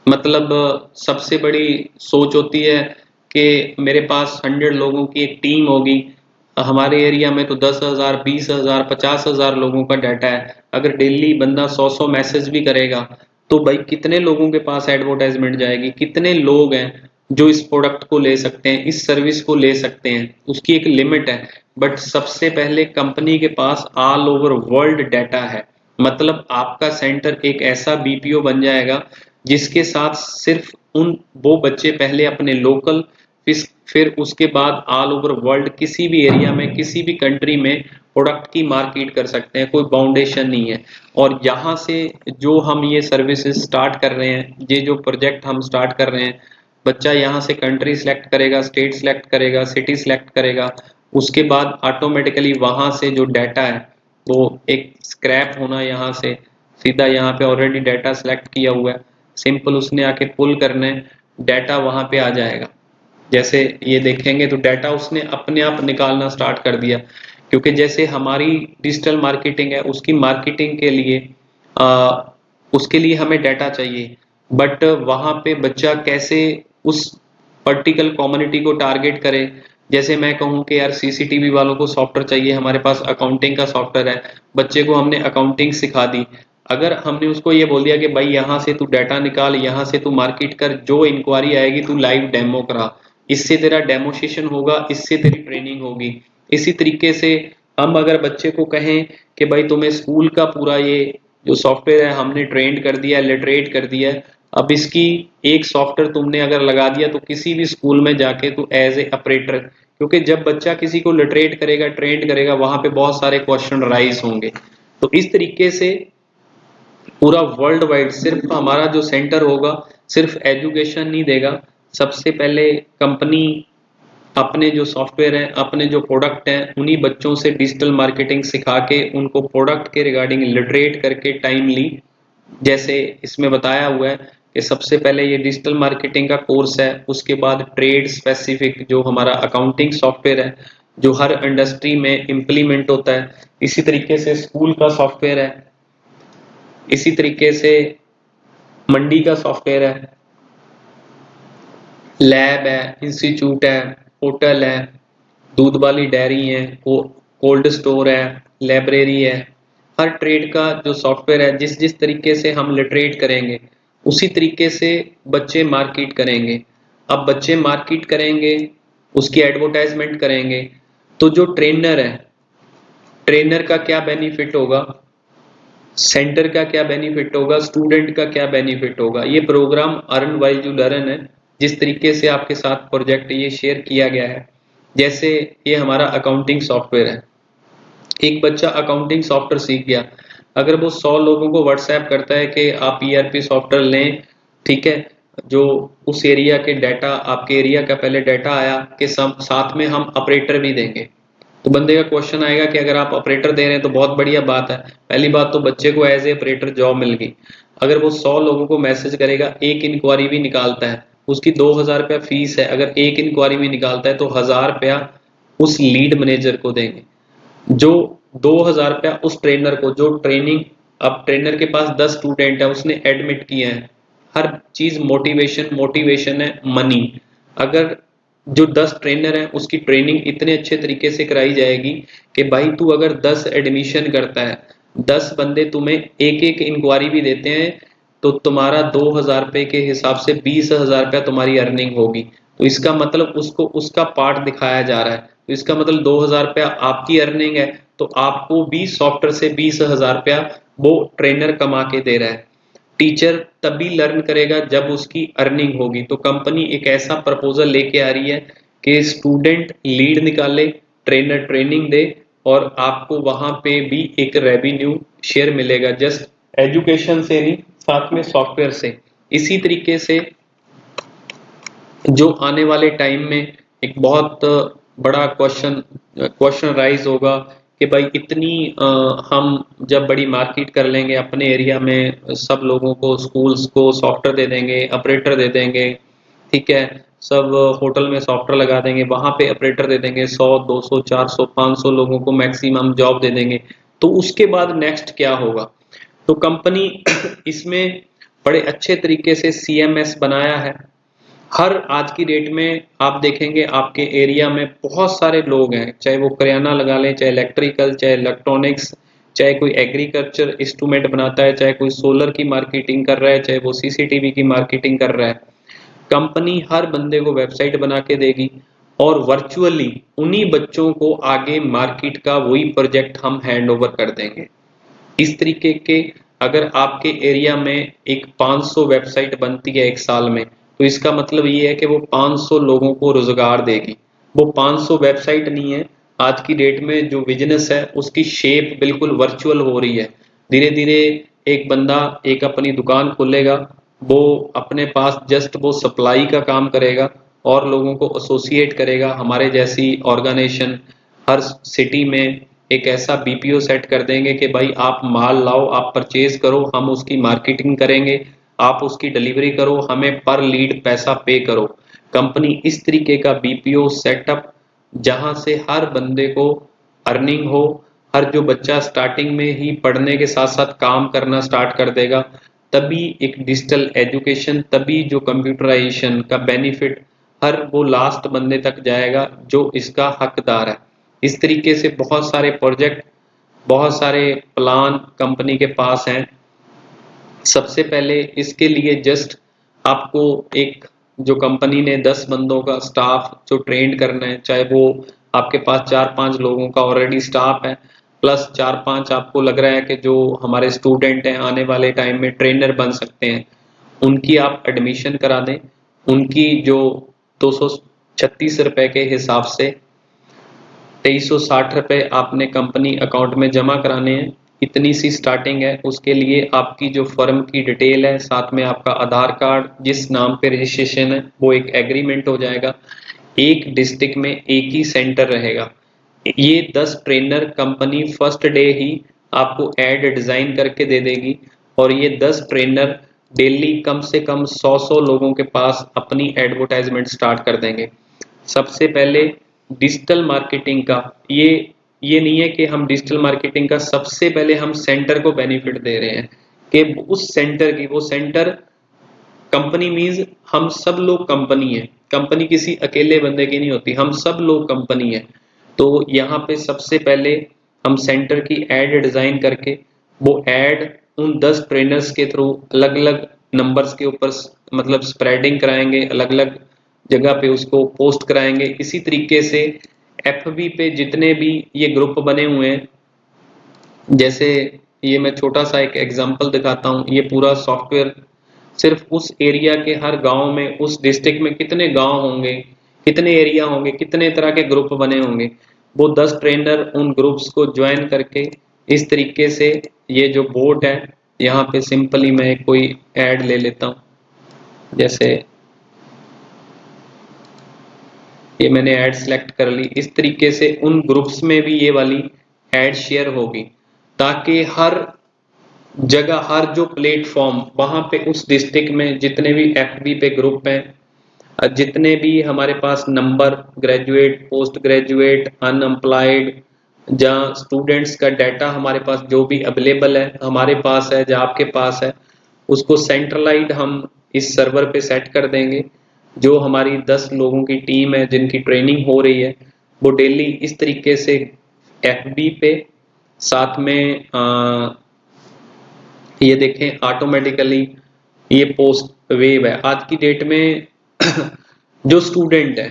मतलब सबसे बड़ी सोच होती है कि मेरे पास 100 लोगों की एक टीम होगी। हमारे एरिया में तो 10,000 20,000 50,000 लोगों का डाटा है। अगर डेली बंदा 100 मैसेज भी करेगा तो भाई कितने लोगों के पास एडवर्टाइजमेंट जाएगी, कितने लोग हैं जो इस प्रोडक्ट को ले सकते हैं, इस सर्विस को ले सकते हैं, उसकी एक लिमिट है। बट सबसे पहले कंपनी के पास ऑल ओवर वर्ल्ड डाटा है। मतलब आपका सेंटर एक ऐसा बीपीओ बन जाएगा जिसके साथ सिर्फ उन वो बच्चे पहले अपने लोकल, फिर उसके बाद ऑल ओवर वर्ल्ड किसी भी एरिया में किसी भी कंट्री में प्रोडक्ट की मार्केट कर सकते हैं, कोई बाउंडेशन नहीं है। और यहाँ से जो हम ये सर्विसेज स्टार्ट कर रहे हैं, ये जो प्रोजेक्ट हम स्टार्ट कर रहे हैं, बच्चा यहाँ से कंट्री सिलेक्ट करेगा, स्टेट सिलेक्ट करेगा, सिटी सिलेक्ट करेगा, उसके बाद ऑटोमेटिकली वहां से जो डाटा है वो एक स्क्रैप होना, यहाँ से सीधा यहाँ पे ऑलरेडी डाटा सिलेक्ट किया हुआ है, सिंपल उसने आके पुल करने, डाटा वहां पे आ जाएगा। जैसे ये देखेंगे तो डाटा उसने अपने आप निकालना स्टार्ट कर दिया। क्योंकि जैसे हमारी डिजिटल मार्केटिंग है, उसकी मार्केटिंग के लिए आ, उसके लिए हमें डाटा चाहिए। बट वहां पे बच्चा कैसे उस पर्टिकुलर कम्युनिटी को टारगेट करे। जैसे मैं कहूँ कि यार सीसीटीवी वालों को सॉफ्टवेयर चाहिए, हमारे पास अकाउंटिंग का सॉफ्टवेयर है, बच्चे को हमने अकाउंटिंग सिखा दी। अगर हमने उसको ये बोल दिया कि भाई यहाँ से तू डाटा निकाल, यहाँ से तू मार्केट कर, जो इंक्वायरी आएगी तू लाइव डेमो करा, इससे तेरा डेमोस्ट्रेशन होगा, इससे तेरी ट्रेनिंग होगी। इसी तरीके से हम अगर बच्चे को कहें कि भाई तुम्हें स्कूल का पूरा ये जो सॉफ्टवेयर है हमने ट्रेंड कर दिया है, लिटरेट कर दिया है, अब इसकी एक सॉफ्टवेयर तुमने अगर लगा दिया तो किसी भी स्कूल में जाके तू एज ए ऑपरेटर, क्योंकि जब बच्चा किसी को लिटरेट करेगा, ट्रेंड करेगा, वहां पे बहुत सारे क्वेश्चन राइज होंगे। तो इस तरीके से पूरा वर्ल्ड वाइड सिर्फ हमारा जो सेंटर होगा सिर्फ एजुकेशन नहीं देगा। सबसे पहले कंपनी अपने जो सॉफ्टवेयर हैं, अपने जो प्रोडक्ट हैं, उन्हीं बच्चों से डिजिटल मार्केटिंग सिखा के उनको प्रोडक्ट के रिगार्डिंग लिटरेट करके टाइमली, जैसे इसमें बताया हुआ है कि सबसे पहले ये डिजिटल मार्केटिंग का कोर्स है, उसके बाद ट्रेड स्पेसिफिक जो हमारा अकाउंटिंग सॉफ्टवेयर है जो हर इंडस्ट्री में इम्प्लीमेंट होता है, इसी तरीके से स्कूल का सॉफ्टवेयर है, इसी तरीके से मंडी का सॉफ्टवेयर है, लैब है, इंस्टीट्यूट है, होटल है, दूध वाली डेयरी है, कोल्ड स्टोर है, लाइब्रेरी है। हर ट्रेड का जो सॉफ्टवेयर है, जिस जिस तरीके से हम लिटरेट करेंगे उसी तरीके से बच्चे मार्केट करेंगे। अब बच्चे मार्केट करेंगे, उसकी एडवर्टाइजमेंट करेंगे, तो जो ट्रेनर है, ट्रेनर का क्या बेनिफिट होगा, सेंटर का क्या बेनिफिट होगा, स्टूडेंट का क्या बेनिफिट होगा। ये programme earn while you learn है, जिस तरीके से आपके साथ प्रोजेक्ट ये शेयर किया गया है। जैसे ये हमारा अकाउंटिंग सॉफ्टवेयर है, एक बच्चा अकाउंटिंग सॉफ्टवेयर सीख गया, अगर वो 100 लोगों को व्हाट्सएप करता है कि आप ईआरपी सॉफ्टवेयर लें, ठीक है, जो उस एरिया के डाटा, आपके एरिया का पहले डाटा आया कि साथ में हम ऑपरेटर भी देंगे, तो बंदे का क्वेश्चन आएगा कि अगर आप ऑपरेटर दे रहे हैं तो बहुत बढ़िया बात है। पहली बात तो बच्चे को एज ए ऑपरेटर जॉब मिल गई। अगर वो 100 लोगों को मैसेज करेगा, एक इंक्वायरी भी निकालता है, उसकी 2,000 रुपया फीस है, अगर एक इंक्वायरी भी निकालता है तो 1,000 रुपया उस लीड मैनेजर को देंगे, जो 2,000 रुपया उस ट्रेनर को जो ट्रेनिंग, अब ट्रेनर के पास 10 स्टूडेंट है, उसने एडमिट किए हैं, हर चीज मोटिवेशन, मोटिवेशन है मनी। अगर जो 10 ट्रेनर है उसकी ट्रेनिंग इतने अच्छे तरीके से कराई जाएगी कि भाई तू अगर 10 एडमिशन करता है, 10 बंदे तुम्हें एक एक इंक्वायरी भी देते हैं, तो तुम्हारा 2,000 रुपये के हिसाब से 20,000 रुपया तुम्हारी अर्निंग होगी। तो इसका मतलब उसको उसका पार्ट दिखाया जा रहा है, तो इसका मतलब 2,000 रुपया आपकी अर्निंग है, तो आपको भी सॉफ्टवेयर से 20,000 रुपया वो ट्रेनर कमा के दे रहा है। टीचर तभी लर्न करेगा जब उसकी अर्निंग होगी। तो कंपनी एक ऐसा प्रपोजल लेके आ रही है कि स्टूडेंट लीड निकाले, ट्रेनर ट्रेनिंग दे, और आपको वहां पे भी एक रेवेन्यू शेयर मिलेगा, जस्ट एजुकेशन से नहीं, साथ में सॉफ्टवेयर से। इसी तरीके से जो आने वाले टाइम में एक बहुत बड़ा क्वेश्चन क्वेश्चन राइज होगा कि भाई इतनी हम जब बड़ी मार्केट कर लेंगे अपने एरिया में, सब लोगों को, स्कूल्स को सॉफ्टवेयर दे देंगे, ऑपरेटर दे देंगे, ठीक है। सब होटल में सॉफ्टवेयर लगा देंगे, वहां पे ऑपरेटर दे देंगे 100 200 400 500 लोगों को मैक्सिमम जॉब दे देंगे। तो उसके बाद नेक्स्ट क्या होगा? तो कंपनी इसमें बड़े अच्छे तरीके से सीएमएस बनाया है। हर आज की डेट में आप देखेंगे आपके एरिया में बहुत सारे लोग हैं, चाहे वो करियाना लगा लें, चाहे इलेक्ट्रिकल, चाहे इलेक्ट्रॉनिक्स, चाहे कोई एग्रीकल्चर इंस्ट्रूमेंट बनाता है, चाहे कोई सोलर की मार्केटिंग कर रहा है, चाहे वो सीसीटीवी की मार्केटिंग कर रहा है। कंपनी हर बंदे को वेबसाइट बना के देगी और वर्चुअली उन्हीं बच्चों को आगे मार्केट का वही प्रोजेक्ट हम हैंड ओवर कर देंगे। इस तरीके के अगर आपके एरिया में एक 500 वेबसाइट बनती है एक साल में, तो इसका मतलब ये है कि वो 500 लोगों को रोजगार देगी। वो 500 वेबसाइट नहीं है, आज की डेट में जो बिजनेस है उसकी शेप बिल्कुल वर्चुअल हो रही है। धीरे धीरे एक बंदा एक अपनी दुकान खोलेगा, वो अपने पास जस्ट वो सप्लाई का काम करेगा और लोगों को एसोसिएट करेगा। हमारे जैसी ऑर्गेनाइजेशन हर सिटी में एक ऐसा बीपीओ सेट कर देंगे कि भाई आप माल लाओ, आप परचेज करो, हम उसकी मार्केटिंग करेंगे, आप उसकी डिलीवरी करो, हमें पर लीड पैसा पे करो। कंपनी इस तरीके का बीपीओ सेटअप जहां से हर बंदे को अर्निंग हो, हर जो बच्चा स्टार्टिंग में ही पढ़ने के साथ साथ काम करना स्टार्ट कर देगा, तभी एक डिजिटल एजुकेशन, तभी जो कंप्यूटराइजेशन का बेनिफिट हर वो लास्ट बंदे तक जाएगा जो इसका हकदार है। इस तरीके से बहुत सारे प्रोजेक्ट, बहुत सारे प्लान कंपनी के पास हैं। सबसे पहले इसके लिए जस्ट आपको एक जो कंपनी ने 10 बंदों का स्टाफ जो ट्रेंड करना है, चाहे वो आपके पास 4-5 लोगों का ऑलरेडी स्टाफ है, प्लस 4-5 आपको लग रहा है कि जो हमारे स्टूडेंट हैं आने वाले टाइम में ट्रेनर बन सकते हैं, उनकी आप एडमिशन करा दें। उनकी जो 236 रुपए के हिसाब से 2360 रुपए आपने कंपनी अकाउंट में जमा कराने हैं। इतनी सी स्टार्टिंग है। उसके लिए आपकी जो फर्म की डिटेल है, साथ में आपका आधार कार्ड, जिस नाम पे रजिस्ट्रेशन है वो एक एग्रीमेंट हो जाएगा। एक डिस्ट्रिक्ट में एक ही सेंटर रहेगा। ये 10 ट्रेनर कंपनी फर्स्ट डे ही आपको एड डिजाइन करके दे देगी और ये 10 ट्रेनर डेली कम से कम 100 लोगों के पास अपनी एडवर्टाइजमेंट स्टार्ट कर देंगे। सबसे पहले डिजिटल मार्केटिंग का ये नहीं है कि हम डिजिटल मार्केटिंग का सबसे पहले हम सेंटर को बेनिफिट दे रहे हैं कि उस सेंटर की, वो सेंटर कंपनी मीन्स हम सब लोग कंपनी है। कंपनी किसी अकेले बंदे की नहीं होती, हम सब लोग कंपनी है। तो यहाँ पे सबसे पहले हम सेंटर की एड डिजाइन करके वो एड उन 10 ट्रेनर्स के थ्रू अलग अलग नंबर्स के ऊपर मतलब स्प्रेडिंग कराएंगे, अलग अलग जगह पे उसको पोस्ट कराएंगे। इसी तरीके से एफबी पे जितने भी ये ग्रुप बने हुए हैं, जैसे ये मैं छोटा सा एक एग्जांपल दिखाता हूँ। ये पूरा सॉफ्टवेयर सिर्फ उस एरिया के हर गांव में, उस डिस्ट्रिक्ट में कितने गांव होंगे, कितने एरिया होंगे, कितने तरह के ग्रुप बने होंगे, वो 10 ट्रेनर उन ग्रुप्स को ज्वाइन करके इस तरीके से ये जो बोर्ड है, यहाँ पे सिंपली मैं कोई ऐड ले लेता हूँ। जैसे ये मैंने ऐड सेलेक्ट कर ली। इस तरीके से उन ग्रुप्स में भी ये वाली ऐड शेयर होगी, ताकि हर जगह, हर जो प्लेटफॉर्म वहां पे उस डिस्ट्रिक्ट में जितने भी एफबी पे ग्रुप हैं, जितने भी हमारे पास number, graduate, post graduate, unemployed, जहाँ स्टूडेंट्स का डाटा हमारे पास जो भी अवेलेबल है, हमारे पास है, जहाँ आपके पास है, उसको सेंट्रलाइज हम इस सर्वर पे सेट कर देंगे। जो हमारी 10 लोगों की टीम है जिनकी ट्रेनिंग हो रही है, वो डेली इस तरीके से एफबी पे, साथ में ये देखें ऑटोमेटिकली ये पोस्ट वेव है। आज की डेट में जो स्टूडेंट है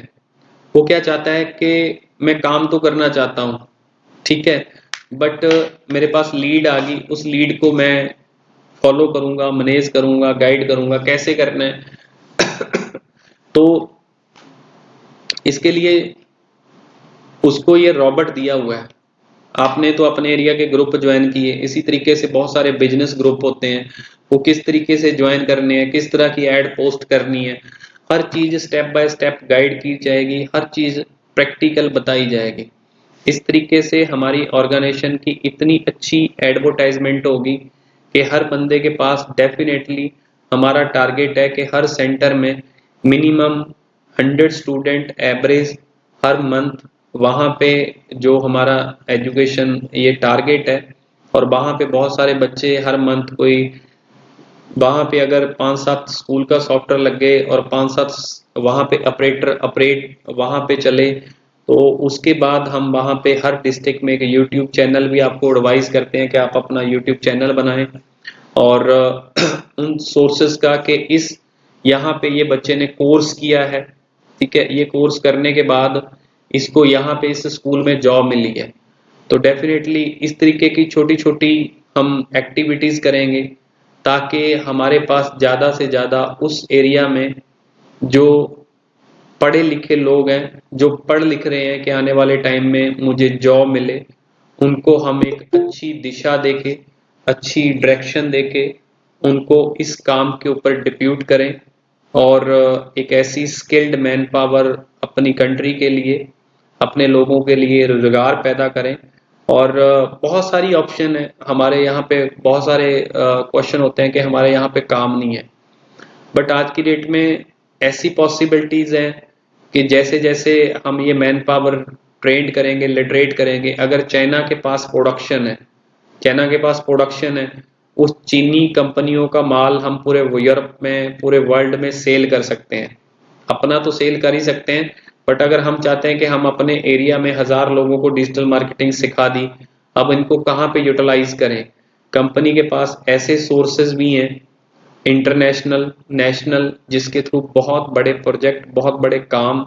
वो क्या चाहता है कि मैं काम तो करना चाहता हूँ, ठीक है, बट मेरे पास लीड आ गई, उस लीड को मैं फॉलो करूंगा, मैनेज करूंगा, गाइड करूंगा, कैसे करना है। तो इसके लिए उसको ये रॉबर्ट दिया हुआ है। आपने तो अपने एरिया के ग्रुप ज्वाइन किए, इसी तरीके से बहुत सारे बिजनेस ग्रुप होते हैं, वो किस तरीके से ज्वाइन करने हैं, किस तरह की एड पोस्ट करनी है, हर चीज स्टेप बाय स्टेप गाइड की जाएगी, हर चीज प्रैक्टिकल बताई जाएगी। इस तरीके से हमारी ऑर्गेनाइजेशन की इतनी अच्छी एडवर्टाइजमेंट होगी कि हर बंदे के पास डेफिनेटली, हमारा टारगेट है कि हर सेंटर में मिनिमम 100 स्टूडेंट एवरेज हर मंथ वहाँ पे जो हमारा एजुकेशन ये टारगेट है, और वहाँ पे बहुत सारे बच्चे हर मंथ कोई वहाँ पे अगर 5-7 स्कूल का सॉफ्टवेयर लग गए और 5-7 वहाँ पे ऑपरेट वहाँ पे चले, तो उसके बाद हम वहाँ पे हर डिस्ट्रिक्ट में एक यूट्यूब चैनल भी आपको एडवाइस करते हैं कि आप अपना यूट्यूब चैनल बनाएं। और उन सोर्सेज का कि इस यहाँ पे ये बच्चे ने कोर्स किया है, ठीक है, ये कोर्स करने के बाद इसको यहाँ पे इस स्कूल में जॉब मिली है, तो डेफिनेटली इस तरीके की छोटी छोटी हम एक्टिविटीज करेंगे ताकि हमारे पास ज़्यादा से ज़्यादा उस एरिया में जो पढ़े लिखे लोग हैं, जो पढ़ लिख रहे हैं कि आने वाले टाइम में मुझे जॉब मिले, उनको हम एक अच्छी दिशा देके, अच्छी डायरेक्शन देके उनको इस काम के ऊपर डिप्यूट करें और एक ऐसी स्किल्ड मैन पावर अपनी कंट्री के लिए, अपने लोगों के लिए रोजगार पैदा करें। और बहुत सारी ऑप्शन है हमारे यहाँ पे, बहुत सारे क्वेश्चन होते हैं कि हमारे यहाँ पे काम नहीं है, बट आज की डेट में ऐसी पॉसिबिलिटीज हैं कि जैसे जैसे हम ये मैन पावर ट्रेंड करेंगे, लिटरेट करेंगे, अगर चाइना के पास प्रोडक्शन है, चाइना के पास प्रोडक्शन है, उस चीनी कंपनियों का माल हम पूरे यूरोप में, पूरे वर्ल्ड में सेल कर सकते हैं। अपना तो सेल कर ही सकते हैं, बट अगर हम चाहते हैं कि हम अपने एरिया में 1000 लोगों को डिजिटल मार्केटिंग सिखा दी, अब इनको कहाँ पे यूटिलाइज करें? कंपनी के पास ऐसे सोर्सेज भी हैं इंटरनेशनल, नेशनल, जिसके थ्रू बहुत बड़े प्रोजेक्ट, बहुत बड़े काम,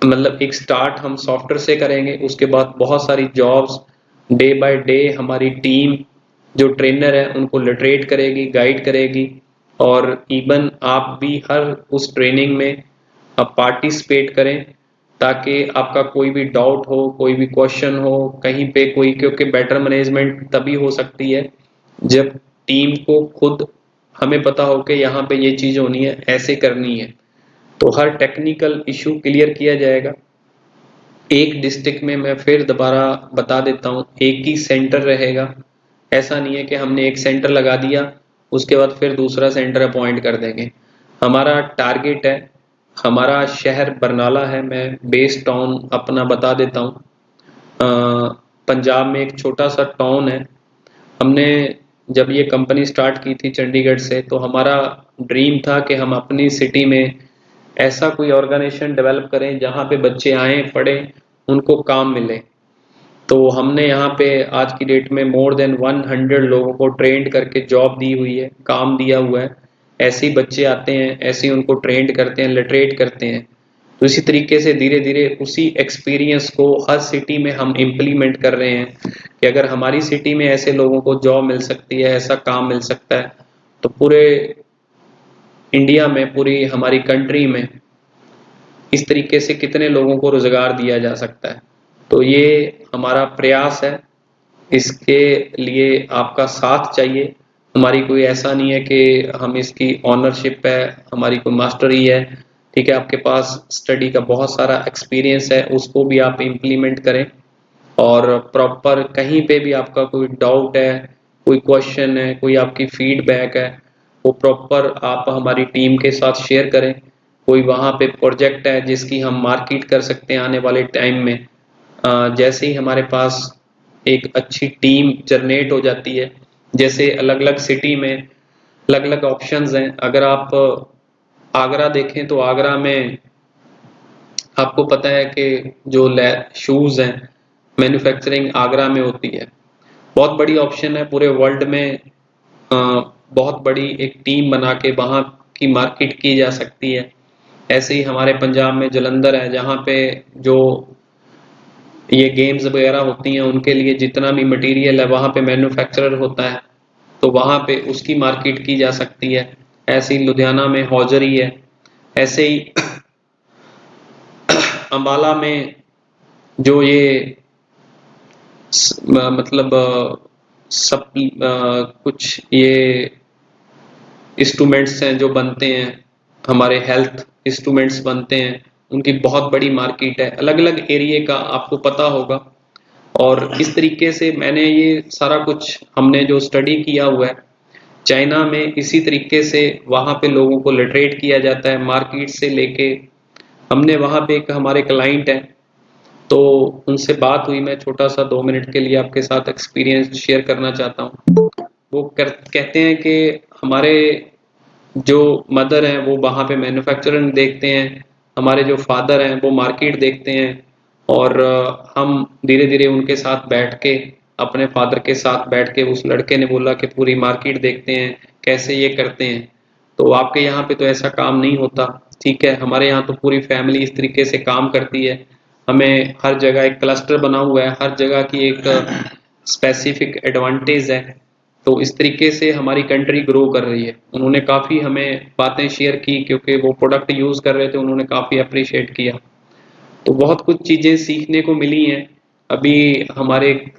मतलब एक स्टार्ट हम सॉफ्टवेयर से करेंगे, उसके बाद बहुत सारी जॉब्स डे बाय डे हमारी टीम जो ट्रेनर है उनको लिटरेट करेगी, गाइड करेगी, और इवन आप भी हर उस ट्रेनिंग में आप पार्टिसिपेट करें ताकि आपका कोई भी डाउट हो, कोई भी क्वेश्चन हो कहीं पे कोई, क्योंकि बेटर मैनेजमेंट तभी हो सकती है जब टीम को खुद हमें पता हो कि यहाँ पे ये चीज़ होनी है, ऐसे करनी है, तो हर टेक्निकल इशू क्लियर किया जाएगा। एक डिस्ट्रिक्ट में मैं फिर दोबारा बता देता हूँ, एक ही सेंटर रहेगा। ऐसा नहीं है कि हमने एक सेंटर लगा दिया उसके बाद फिर दूसरा सेंटर अपॉइंट कर देंगे। हमारा टारगेट है, हमारा शहर बरनाला है, मैं बेस टाउन अपना बता देता हूँ। पंजाब में एक छोटा सा टाउन है। हमने जब ये कंपनी स्टार्ट की थी चंडीगढ़ से, तो हमारा ड्रीम था कि हम अपनी सिटी में ऐसा कोई ऑर्गेनाइजेशन डेवलप करें जहाँ पे बच्चे आएँ, पढ़ें, उनको काम मिले। तो हमने यहाँ पे आज की डेट में मोर देन 100 लोगों को ट्रेंड करके जॉब दी हुई है, काम दिया हुआ है। ऐसे ही बच्चे आते हैं, ऐसे ही उनको ट्रेंड करते हैं, लिटरेट करते हैं। तो इसी तरीके से धीरे धीरे उसी एक्सपीरियंस को हर सिटी में हम इम्प्लीमेंट कर रहे हैं कि अगर हमारी सिटी में ऐसे लोगों को जॉब मिल सकती है, ऐसा काम मिल सकता है, तो पूरे इंडिया में, पूरी हमारी कंट्री में इस तरीके से कितने लोगों को रोजगार दिया जा सकता है। तो ये हमारा प्रयास है, इसके लिए आपका साथ चाहिए। हमारी कोई ऐसा नहीं है कि हम इसकी ऑनरशिप है, हमारी कोई मास्टरी है, ठीक है, आपके पास स्टडी का बहुत सारा एक्सपीरियंस है, उसको भी आप इम्प्लीमेंट करें। और प्रॉपर कहीं पे भी आपका कोई डाउट है, कोई क्वेश्चन है, कोई आपकी फीडबैक है, वो प्रॉपर आप हमारी टीम के साथ शेयर करें। कोई वहाँ पे प्रोजेक्ट है जिसकी हम मार्केट कर सकते हैं आने वाले टाइम में, जैसे ही हमारे पास एक अच्छी टीम जनरेट हो जाती है, जैसे अलग अलग सिटी में अलग अलग ऑप्शंस हैं। अगर आप आगरा देखें तो आगरा में आपको पता है कि जो शूज़ हैं, मैन्युफैक्चरिंग आगरा में होती है। बहुत बड़ी ऑप्शन है, पूरे वर्ल्ड में बहुत बड़ी एक टीम बना के वहाँ की मार्केट की जा सकती है। ऐसे ही हमारे पंजाब में जालंधर है, जहाँ पे जो ये गेम्स वगैरह होती हैं उनके लिए जितना भी मटेरियल है वहाँ पे मैन्युफैक्चरर होता है, तो वहाँ पे उसकी मार्केट की जा सकती है। ऐसे ही लुधियाना में हौजरी है। ऐसे ही अम्बाला में जो ये मतलब सब कुछ ये इंस्ट्रूमेंट्स हैं जो बनते हैं, हमारे हेल्थ इंस्ट्रूमेंट्स बनते हैं, उनकी बहुत बड़ी मार्केट है। अलग अलग एरिया का आपको पता होगा। और इस तरीके से मैंने ये सारा कुछ हमने जो स्टडी किया हुआ है, चाइना में इसी तरीके से वहाँ पे लोगों को लिटरेट किया जाता है, मार्केट से लेके। हमने वहाँ पे एक हमारे क्लाइंट हैं, तो उनसे बात हुई, मैं छोटा सा 2 मिनट के लिए आपके साथ एक्सपीरियंस शेयर करना चाहता हूँ। वो कहते हैं कि हमारे जो मदर हैं वो वहाँ पे मैन्युफैक्चरिंग देखते हैं, हमारे जो फादर हैं वो मार्केट देखते हैं, और हम धीरे धीरे उनके साथ बैठ के, अपने फादर के साथ बैठ के, उस लड़के ने बोला कि पूरी मार्केट देखते हैं, कैसे ये करते हैं। तो आपके यहाँ पे तो ऐसा काम नहीं होता, ठीक है, हमारे यहाँ तो पूरी फैमिली इस तरीके से काम करती है, हमें हर जगह एक क्लस्टर बना हुआ है, हर जगह की एक स्पेसिफिक एडवांटेज है। तो इस तरीके से हमारी कंट्री ग्रो कर रही है। उन्होंने काफ़ी हमें बातें शेयर की, क्योंकि वो प्रोडक्ट यूज़ कर रहे थे, उन्होंने काफ़ी अप्रिशिएट किया। तो बहुत कुछ चीज़ें सीखने को मिली हैं। अभी हमारे एक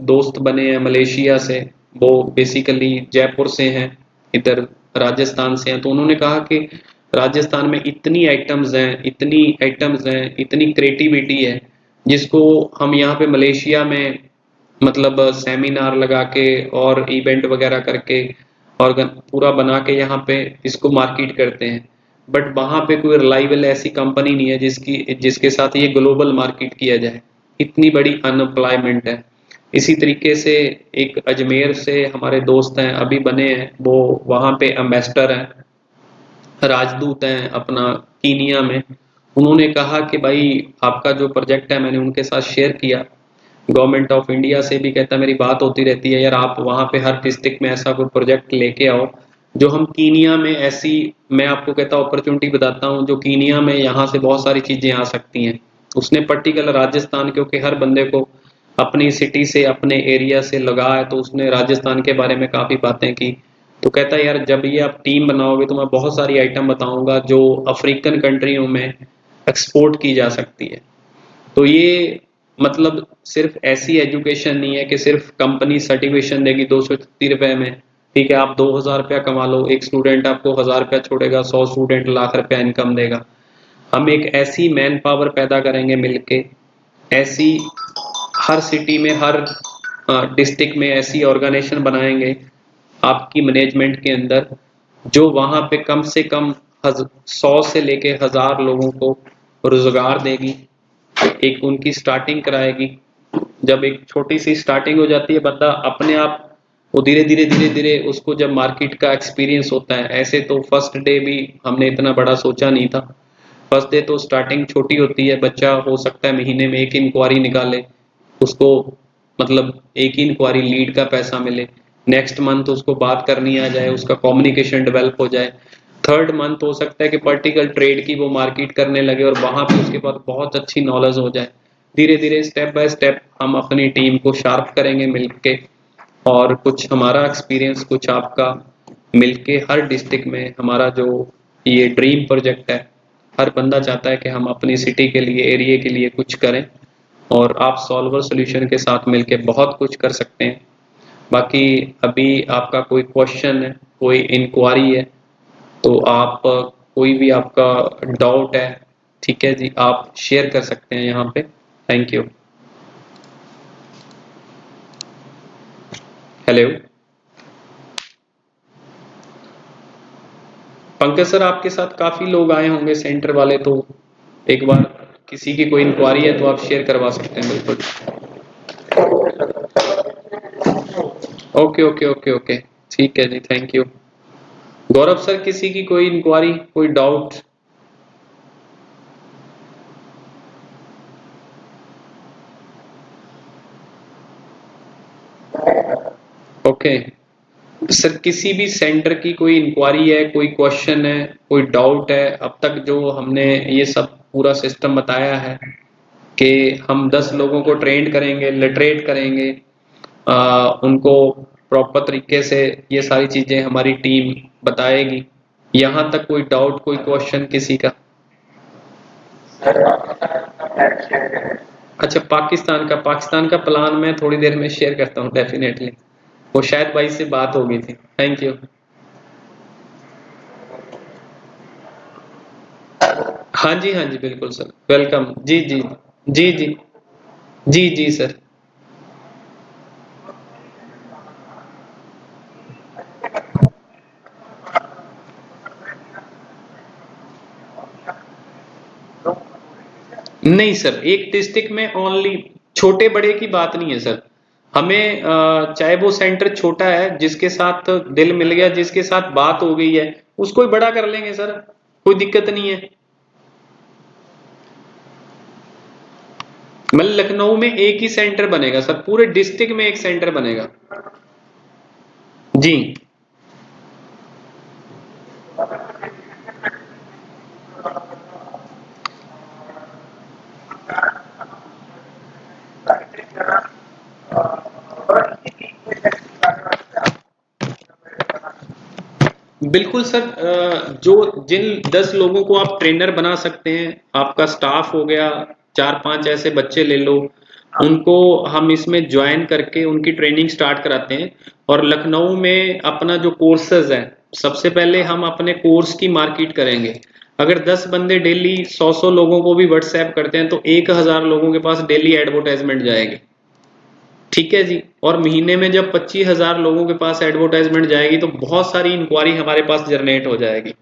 दोस्त बने हैं मलेशिया से, वो बेसिकली जयपुर से हैं, इधर राजस्थान से हैं। तो उन्होंने कहा कि राजस्थान में इतनी आइटम्स हैं, इतनी आइटम्स हैं, इतनी क्रिएटिविटी है, जिसको हम यहाँ पे मलेशिया में मतलब सेमिनार लगा के और इवेंट वगैरह करके और पूरा बना के यहाँ पे इसको मार्केट करते हैं। बट वहाँ पे कोई रिलायबल ऐसी कंपनी नहीं है जिसके साथ ये ग्लोबल मार्केट किया जाए। इतनी बड़ी अनएम्प्लॉयमेंट है। इसी तरीके से एक अजमेर से हमारे दोस्त हैं, अभी बने हैं, वो वहाँ पे एम्बेसडर हैं, राजदूत हैं अपना कीनिया में। उन्होंने कहा कि भाई आपका जो प्रोजेक्ट है, मैंने उनके साथ शेयर किया, गवर्नमेंट ऑफ इंडिया से भी कहता मेरी बात होती रहती है, यार आप वहाँ पे हर डिस्ट्रिक्ट में ऐसा कोई प्रोजेक्ट लेके आओ जो हम कीनिया में ऐसी, मैं आपको कहता हूँ अपॉर्चुनिटी बताता हूँ, जो कीनिया में यहाँ से बहुत सारी चीजें आ सकती हैं। उसने पर्टिकुलर राजस्थान, क्योंकि हर बंदे को अपनी सिटी से अपने एरिया से लगा है, तो उसने राजस्थान के बारे में काफी बातें की। तो कहता है यार जब ये आप टीम बनाओगे तो मैं बहुत सारी आइटम बताऊंगा जो अफ्रीकन कंट्रियों में एक्सपोर्ट की जा सकती है। तो ये मतलब सिर्फ ऐसी एजुकेशन नहीं है कि सिर्फ कंपनी सर्टिफिकेशन देगी 230 रुपए में, ठीक है, आप 2000 रुपया कमा लो, एक स्टूडेंट आपको 1000 रुपया छोड़ेगा, 100 स्टूडेंट लाख रुपया इनकम देगा। हम एक ऐसी मैन पावर पैदा करेंगे मिलके, ऐसी हर सिटी में, हर डिस्ट्रिक्ट में ऐसी ऑर्गेनाइजेशन बनाएंगे आपकी मैनेजमेंट के अंदर, जो वहां पे कम से कम 100 से लेके 1000 लोगों को रोजगार देगी, एक उनकी स्टार्टिंग कराएगी। जब एक छोटी सी स्टार्टिंग हो जाती है, बंदा अपने आप वो धीरे धीरे धीरे धीरे उसको जब मार्केट का एक्सपीरियंस होता है, ऐसे तो फर्स्ट डे भी हमने इतना बड़ा सोचा नहीं था। फर्स्ट डे तो स्टार्टिंग छोटी होती है, बच्चा हो सकता है महीने में एक इंक्वायरी निकाले, उसको मतलब एक ही इंक्वायरी लीड का पैसा मिले, नेक्स्ट मंथ उसको बात करनी आ जाए, उसका कम्युनिकेशन डेवलप हो जाए, थर्ड मंथ हो सकता है कि पर्टिकुलर ट्रेड की वो मार्केट करने लगे और वहां पे उसके पास बहुत अच्छी नॉलेज हो जाए। धीरे धीरे स्टेप बाय स्टेप हम अपनी टीम को शार्प करेंगे मिलके, और कुछ हमारा एक्सपीरियंस, कुछ आपका, मिलके हर डिस्ट्रिक्ट में हमारा जो ये ड्रीम प्रोजेक्ट है, हर बंदा चाहता है कि हम अपनी सिटी के लिए, एरिया के लिए कुछ करें, और आप सॉल्वर सॉल्यूशन के साथ मिलके बहुत कुछ कर सकते हैं। बाकी अभी आपका कोई क्वेश्चन है, कोई इंक्वायरी है, तो आप कोई भी आपका डाउट है, ठीक है जी, आप शेयर कर सकते हैं यहाँ पे। Thank you. Hello Pankaj sir, आपके साथ काफी लोग आए होंगे सेंटर वाले, तो एक बार किसी की कोई इंक्वायरी है तो आप शेयर करवा सकते हैं बिल्कुल। ओके ओके ओके ओके, ठीक है जी, थैंक यू। गौरव सर, किसी की कोई इंक्वायरी, कोई डाउट? ओके सर, किसी भी सेंटर की कोई इंक्वायरी है, कोई क्वेश्चन है, कोई डाउट है? अब तक जो हमने ये सब पूरा सिस्टम बताया है कि हम 10 लोगों को ट्रेन करेंगे, लिटरेट करेंगे, उनको प्रॉपर तरीके से ये सारी चीजें हमारी टीम बताएगी। यहाँ तक कोई डाउट, कोई क्वेश्चन किसी का? अच्छा, पाकिस्तान का प्लान मैं थोड़ी देर में शेयर करता हूँ डेफिनेटली। वो शायद भाई से बात हो गई थी। Thank you. हाँ जी बिल्कुल सर, वेलकम जी जी। जी जी जी जी सर। नहीं सर, एक डिस्ट्रिक्ट में ओनली, छोटे बड़े की बात नहीं है सर। हमें चाहे वो सेंटर छोटा है, जिसके साथ दिल मिल गया, जिसके साथ बात हो गई है, उसको ही बड़ा कर लेंगे सर, कोई दिक्कत नहीं है। मतलब लखनऊ में एक ही सेंटर बनेगा सर, पूरे डिस्ट्रिक्ट में एक सेंटर बनेगा। जी बिल्कुल सर। जो जिन 10 लोगों को आप ट्रेनर बना सकते हैं, आपका स्टाफ हो गया, 4-5 ऐसे बच्चे ले लो, उनको हम इसमें ज्वाइन करके उनकी ट्रेनिंग स्टार्ट कराते हैं। और लखनऊ में अपना जो कोर्सेज है, सबसे पहले हम अपने कोर्स की मार्केट करेंगे। अगर 10 बंदे डेली 100 लोगों को भी व्हाट्सएप करते हैं तो 1000 लोगों के पास डेली एडवर्टाइजमेंट जाएगी। ठीक है जी। और महीने में जब 25,000 लोगों के पास एडवर्टाइजमेंट जाएगी तो बहुत सारी इंक्वायरी हमारे पास जनरेट हो जाएगी।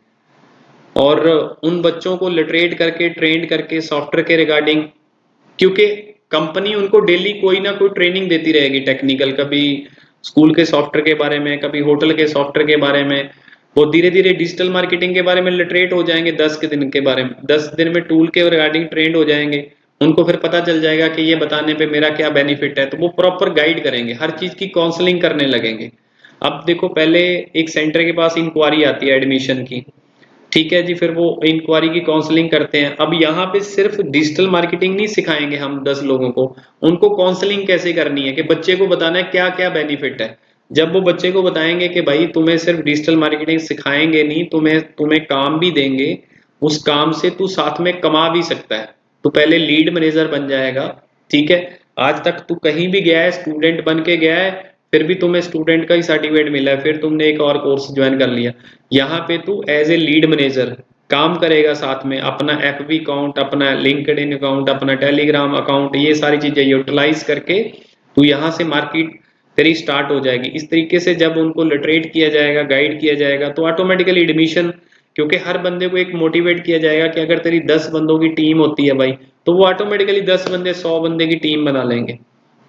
और उन बच्चों को लिटरेट करके, ट्रेंड करके सॉफ्टवेयर के रिगार्डिंग, क्योंकि कंपनी उनको डेली कोई ना कोई ट्रेनिंग देती रहेगी टेक्निकल, कभी स्कूल के सॉफ्टवेयर के बारे में, कभी होटल के सॉफ्टवेयर के बारे में। वो धीरे धीरे डिजिटल मार्केटिंग के बारे में लिटरेट हो जाएंगे, 10 के दिन के बारे में, 10 दिन में टूल के रिगार्डिंग ट्रेंड हो जाएंगे। उनको फिर पता चल जाएगा कि ये बताने पे मेरा क्या बेनिफिट है, तो वो प्रॉपर गाइड करेंगे, हर चीज की काउंसलिंग करने लगेंगे। अब देखो, पहले एक सेंटर के पास इंक्वायरी आती है एडमिशन की, ठीक है जी, फिर वो इंक्वायरी की काउंसलिंग करते हैं। अब यहाँ पे सिर्फ डिजिटल मार्केटिंग नहीं सिखाएंगे हम 10 लोगों को, उनको काउंसलिंग कैसे करनी है, कि बच्चे को बताना है क्या क्या बेनिफिट है। जब वो बच्चे को बताएंगे कि भाई तुम्हें सिर्फ डिजिटल मार्केटिंग सिखाएंगे नहीं, तुम्हें तुम्हें काम भी देंगे, उस काम से तू साथ में कमा भी सकता है, तो पहले लीड मैनेजर बन जाएगा। ठीक है, आज तक तू कहीं भी गया है, स्टूडेंट बन के गया है, फिर भी तुम्हें स्टूडेंट का ही सर्टिफिकेट मिला है, फिर तुमने एक और कोर्स ज्वाइन कर लिया। यहाँ पे तू एज ए लीड मैनेजर काम करेगा, साथ में अपना एफबी अकाउंट, अपना लिंक्डइन अकाउंट, अपना टेलीग्राम अकाउंट, ये सारी चीजें यूटिलाइज करके तू यहाँ से मार्केट तेरी स्टार्ट हो जाएगी। इस तरीके से जब उनको लिटरेट किया जाएगा, गाइड किया जाएगा, तो ऑटोमेटिकली एडमिशन, क्योंकि हर बंदे को एक मोटिवेट किया जाएगा कि अगर तेरी 10 बंदों की टीम होती है भाई, तो वो ऑटोमेटिकली 10 बंदे 100 बंदे की टीम बना लेंगे।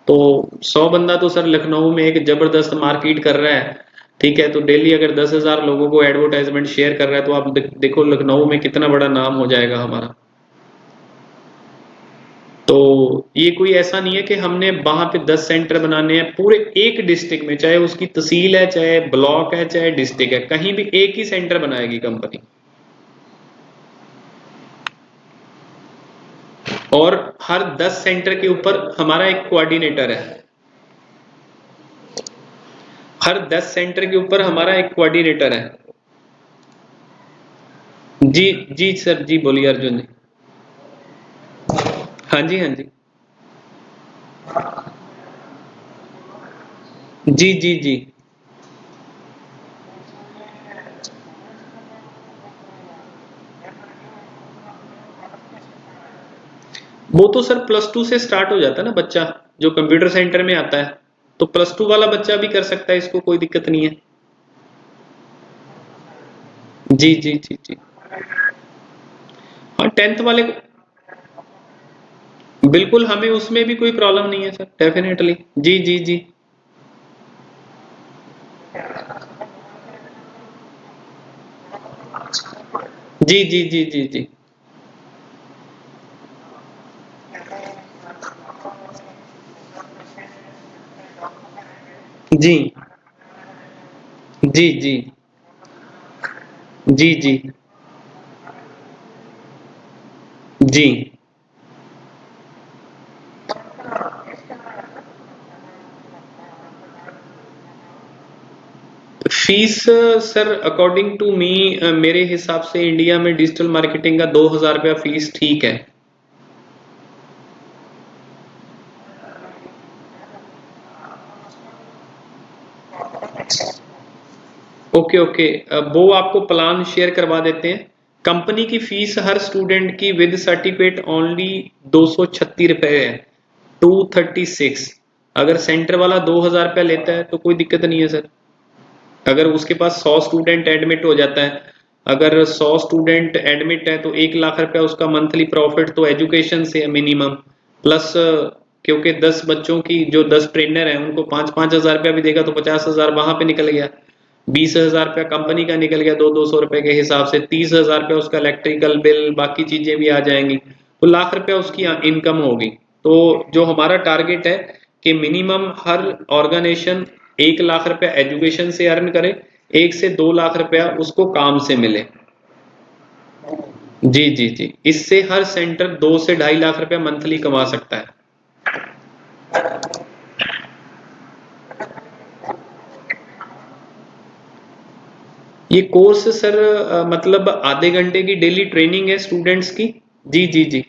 तो 100 बंदा तो सर लखनऊ में एक जबरदस्त मार्केट कर रहा है। ठीक है, तो डेली अगर 10,000 लोगों को एडवर्टाइजमेंट शेयर कर रहा है, तो आप देखो लखनऊ में कितना बड़ा नाम हो जाएगा हमारा। तो ये कोई ऐसा नहीं है कि हमने वहां पे 10 सेंटर बनाने हैं पूरे एक डिस्ट्रिक्ट में, चाहे उसकी तहसील है, चाहे ब्लॉक है, चाहे डिस्ट्रिक्ट है, कहीं भी एक ही सेंटर बनाएगी कंपनी। और हर 10 सेंटर के ऊपर हमारा एक कोऑर्डिनेटर है। हर 10 सेंटर के ऊपर हमारा एक कोऑर्डिनेटर है। जी जी सर, जी बोलिए अर्जुन जी। हाँ जी, हाँ जी। जी जी जी। वो तो सर +2 से स्टार्ट हो जाता है ना बच्चा, जो कंप्यूटर सेंटर में आता है, तो +2 वाला बच्चा भी कर सकता है, इसको कोई दिक्कत नहीं है। जी जी जी जी। हाँ, 10th वाले को बिल्कुल, हमें उसमें भी कोई प्रॉब्लम नहीं है सर, डेफिनेटली। जी जी जी। जी जी जी जी जी। जी जी जी जी जी जी। Fees sir, according to me, मेरे हिसाब से इंडिया में डिजिटल मार्केटिंग का 2,000 रुपया फीस ठीक है। Okay okay. वो आपको प्लान शेयर करवा देते हैं। कंपनी की फीस हर स्टूडेंट की विद सर्टिफिकेट ओनली 236 रुपए है, 236। अगर सेंटर वाला 2,000 रुपया लेता है तो कोई दिक्कत नहीं है सर। अगर उसके पास 100 स्टूडेंट एडमिट हो जाता है, अगर 100 स्टूडेंट एडमिट है तो 1 लाख रुपया उसका मंथली प्रॉफिट तो एजुकेशन से है मिनिमम, प्लस क्योंकि 10 बच्चों की जो 10 ट्रेनर हैं उनको 5-5 हज़ार रुपया भी देगा तो 50 हज़ार वहां पे निकल गया, 20 हज़ार रुपया कंपनी का निकल गया, 200-200 रुपए के हिसाब से 30 हज़ार रुपया उसका इलेक्ट्रिकल बिल बाकी चीजें भी आ जाएंगी, तो लाख रुपया उसकी इनकम होगी। तो जो हमारा टारगेट है कि मिनिमम हर ऑर्गेनाइजेशन 1 लाख रुपया एजुकेशन से अर्न करे, 1 से 2 लाख रुपया उसको काम से मिले। जी जी जी, इससे हर सेंटर 2 से 2.5 लाख रुपया मंथली कमा सकता है। ये कोर्स सर मतलब आधे घंटे की डेली ट्रेनिंग है स्टूडेंट्स की। जी जी जी,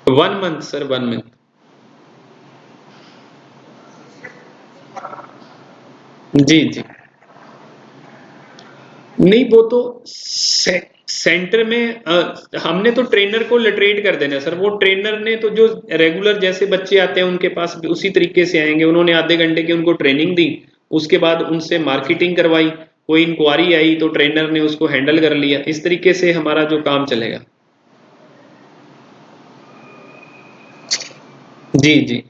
1 मंथ सर, 1 मंथ। जी जी, नहीं वो तो सेंटर में हमने तो ट्रेनर को लिटरेट कर देना है सर, वो ट्रेनर ने तो जो रेगुलर जैसे बच्चे आते हैं उनके पास भी उसी तरीके से आएंगे, उन्होंने आधे घंटे की उनको ट्रेनिंग दी, उसके बाद उनसे मार्केटिंग करवाई, कोई इंक्वायरी आई तो ट्रेनर ने उसको हैंडल कर लिया, इस तरीके से हमारा जो काम चलेगा। जी जी,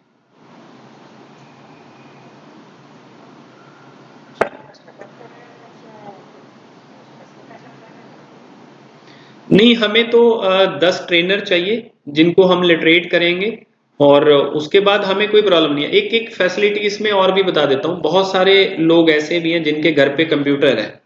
नहीं हमें तो 10 ट्रेनर चाहिए जिनको हम लिटरेट करेंगे, और उसके बाद हमें कोई प्रॉब्लम नहीं है। एक एक फैसिलिटी इसमें और भी बता देता हूँ, बहुत सारे लोग ऐसे भी हैं जिनके घर पे कंप्यूटर है,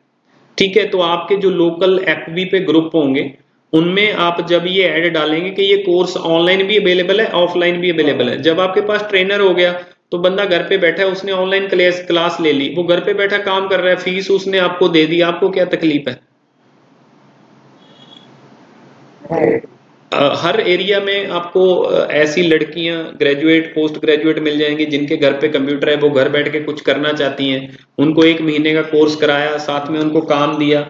ठीक है, तो आपके जो लोकल एफबी पे ग्रुप होंगे उनमें आप जब ये ऐड डालेंगे कि ये कोर्स ऑनलाइन भी अवेलेबल है ऑफलाइन भी अवेलेबल है, जब आपके पास ट्रेनर हो गया तो बंदा घर पे बैठा है, उसने ऑनलाइन क्लास क्लास ले ली, वो घर पे बैठा काम कर रहा है, फीस उसने आपको दे दी, आपको क्या तकलीफ है। हर एरिया में आपको ऐसी लड़कियां ग्रेजुएट पोस्ट ग्रेजुएट मिल जाएंगी जिनके घर पे कंप्यूटर है, वो घर बैठ के कुछ करना चाहती हैं, उनको 1 महीने का कोर्स कराया, साथ में उनको काम दिया,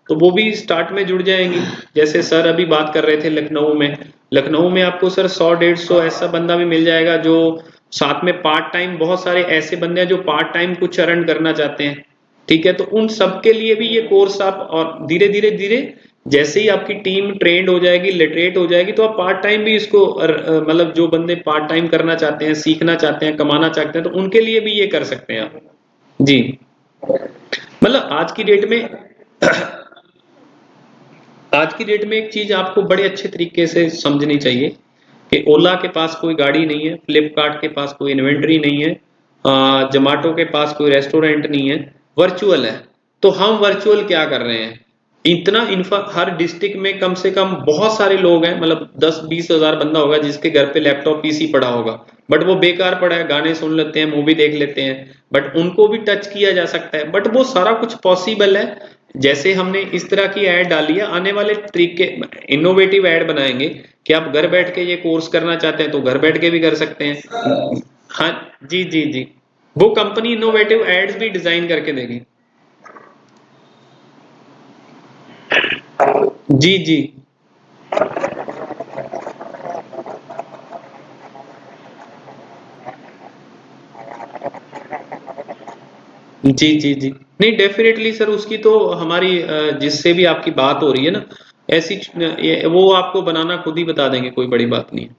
तो वो भी स्टार्ट में जुड़ जाएंगी। जैसे सर अभी बात कर रहे थे लखनऊ में, लखनऊ में आपको सर 100-150 ऐसा बंदा भी मिल जाएगा जो साथ में पार्ट टाइम, बहुत सारे ऐसे बंदे हैं जो पार्ट टाइम कुछ अर्न करना चाहते हैं, ठीक है, तो उन सब के लिए भी ये कोर्स आप, और धीरे धीरे धीरे जैसे ही आपकी टीम ट्रेंड हो जाएगी लिटरेट हो जाएगी तो आप पार्ट टाइम भी इसको मतलब जो बंदे पार्ट टाइम करना चाहते हैं, सीखना चाहते हैं, कमाना चाहते हैं, तो उनके लिए भी ये कर सकते हैं आप। जी, मतलब आज की डेट में एक चीज आपको बड़े अच्छे तरीके से समझनी चाहिए कि ओला के पास कोई गाड़ी नहीं है, फ्लिपकार्ट के पास कोई इन्वेंट्री नहीं है, जोमेटो के पास कोई रेस्टोरेंट नहीं है, वर्चुअल है। तो हम वर्चुअल क्या कर रहे हैं, इतना इंफ्रा, हर डिस्ट्रिक्ट में कम से कम बहुत सारे लोग हैं, मतलब 10-20 हज़ार बंदा होगा जिसके घर पे लैपटॉप पीसी पड़ा होगा, बट वो बेकार पड़ा है, गाने सुन लेते हैं, मूवी देख लेते हैं, बट उनको भी टच किया जा सकता है, बट वो सारा कुछ पॉसिबल है। जैसे हमने इस तरह की ऐड डाली है, आने वाले तरीके इनोवेटिव ऐड बनाएंगे कि आप घर बैठ के ये कोर्स करना चाहते हैं तो घर बैठ के भी कर सकते हैं। हाँ, जी जी जी, वो कंपनी इनोवेटिव एड्स भी डिजाइन करके देगी। जी जी जी जी जी, नहीं डेफिनेटली सर, उसकी तो हमारी जिससे भी आपकी बात हो रही है ना, ऐसी वो आपको बनाना खुद ही बता देंगे, कोई बड़ी बात नहीं है।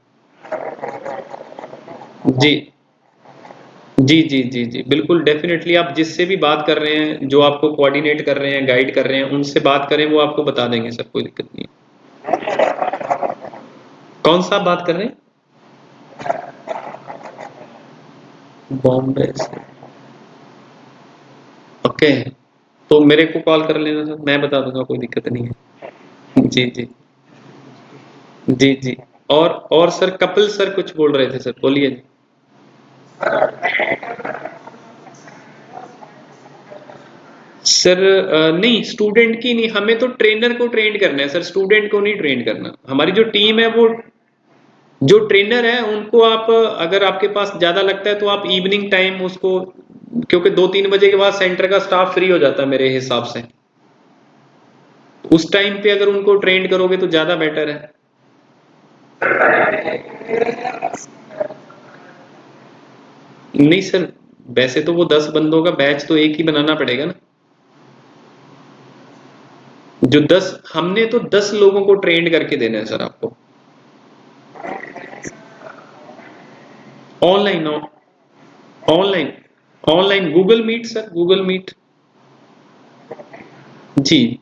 जी जी जी जी जी, बिल्कुल डेफिनेटली, आप जिससे भी बात कर रहे हैं, जो आपको कोऑर्डिनेट कर रहे हैं, गाइड कर रहे हैं, उनसे बात करें, वो आपको बता देंगे सर, कोई दिक्कत नहीं है। कौन सा आप बात कर रहे हैं? बॉम्बे से? ओके, तो मेरे को कॉल कर लेना सर, मैं बता दूंगा, कोई दिक्कत नहीं है। जी जी जी जी, और सर कपिल सर कुछ बोल रहे थे सर, बोलिए जी। सर नहीं, स्टूडेंट की नहीं, हमें तो ट्रेनर को ट्रेन करना है सर, स्टूडेंट को नहीं ट्रेन करना, हमारी जो टीम है वो, जो ट्रेनर है उनको आप, अगर आपके पास ज्यादा लगता है तो आप इवनिंग टाइम उसको, क्योंकि 2-3 बजे के बाद सेंटर का स्टाफ फ्री हो जाता है मेरे हिसाब से, उस टाइम पे अगर उनको ट्रेन करोगे तो ज्यादा बेटर है। नहीं सर, वैसे तो वो 10 बंदों का बैच तो एक ही बनाना पड़ेगा ना। जो 10 हमने तो 10 लोगों को ट्रेंड करके देना है सर आपको। Online, online, online Google Meet sir, Google Meet. जी।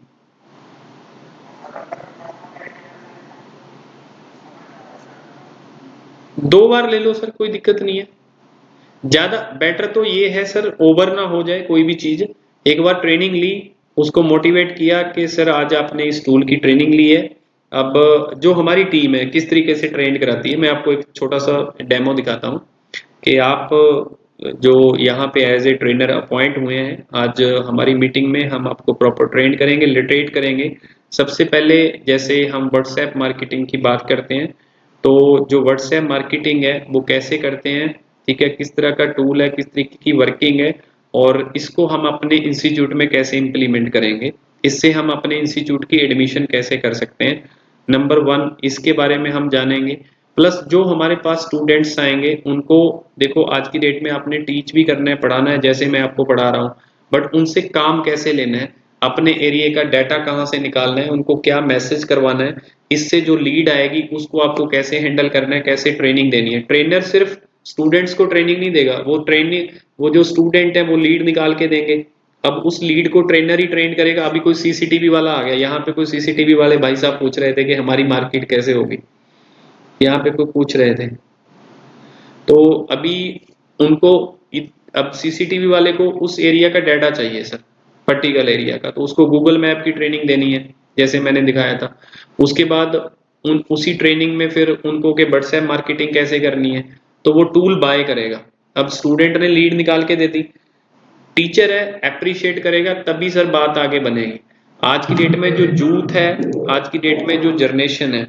2 बार ले लो सर, कोई दिक्कत नहीं है। ज्यादा बेटर तो ये है सर, ओवर ना हो जाए कोई भी चीज। एक बार ट्रेनिंग ली, उसको मोटिवेट किया कि सर आज आपने इस टूल की ट्रेनिंग ली है। अब जो हमारी टीम है किस तरीके से ट्रेंड कराती है, मैं आपको एक छोटा सा डेमो दिखाता हूँ कि आप जो यहाँ पे एज ए ट्रेनर अपॉइंट हुए हैं, आज हमारी मीटिंग में हम आपको प्रॉपर ट्रेन करेंगे, लिटरेट करेंगे। सबसे पहले जैसे हम व्हाट्सएप मार्केटिंग की बात करते हैं, तो जो व्हाट्सएप मार्केटिंग है वो कैसे करते हैं, ठीक है, किस तरह का टूल है, किस तरीके की वर्किंग है, और इसको हम अपने इंस्टीट्यूट में कैसे इम्प्लीमेंट करेंगे, इससे हम अपने इंस्टीट्यूट की एडमिशन कैसे कर सकते हैं, नंबर 1 इसके बारे में हम जानेंगे। प्लस जो हमारे पास स्टूडेंट्स आएंगे उनको, देखो आज की डेट में आपने टीच भी करना है, पढ़ाना है, जैसे मैं आपको पढ़ा रहा हूँ, बट उनसे काम कैसे लेना है, अपने एरिया का डाटा कहाँ से निकालना है, उनको क्या मैसेज करवाना है, इससे जो लीड आएगी उसको आपको कैसे हैंडल करना है, कैसे ट्रेनिंग देनी है। ट्रेनर सिर्फ स्टूडेंट्स को ट्रेनिंग नहीं देगा, वो ट्रेनिंग, वो जो स्टूडेंट है वो लीड निकाल के देंगे। अब उस लीड को ट्रेनर ही ट्रेन करेगा। अभी कोई सीसीटीवी वाला आ गया, यहाँ पे कोई सीसीटीवी वाले भाई साहब पूछ रहे थे कि हमारी मार्केट कैसे होगी, यहाँ पे कोई पूछ रहे थे, तो अभी उनको अब सीसीटीवी वाले को उस एरिया का डाटा चाहिए सर, पर्टिकुलर एरिया का, तो उसको गूगल मैप की ट्रेनिंग देनी है, जैसे मैंने दिखाया था। उसके बाद उसी ट्रेनिंग में फिर उनको के व्हाट्सएप मार्केटिंग कैसे करनी है, तो वो टूल बाय करेगा। अब स्टूडेंट ने लीड निकाल के दे दी, टीचर है अप्रिशिएट करेगा, तभी सर बात आगे बनेगी। आज की डेट में जो यूथ है, आज की डेट में जो जनरेशन है,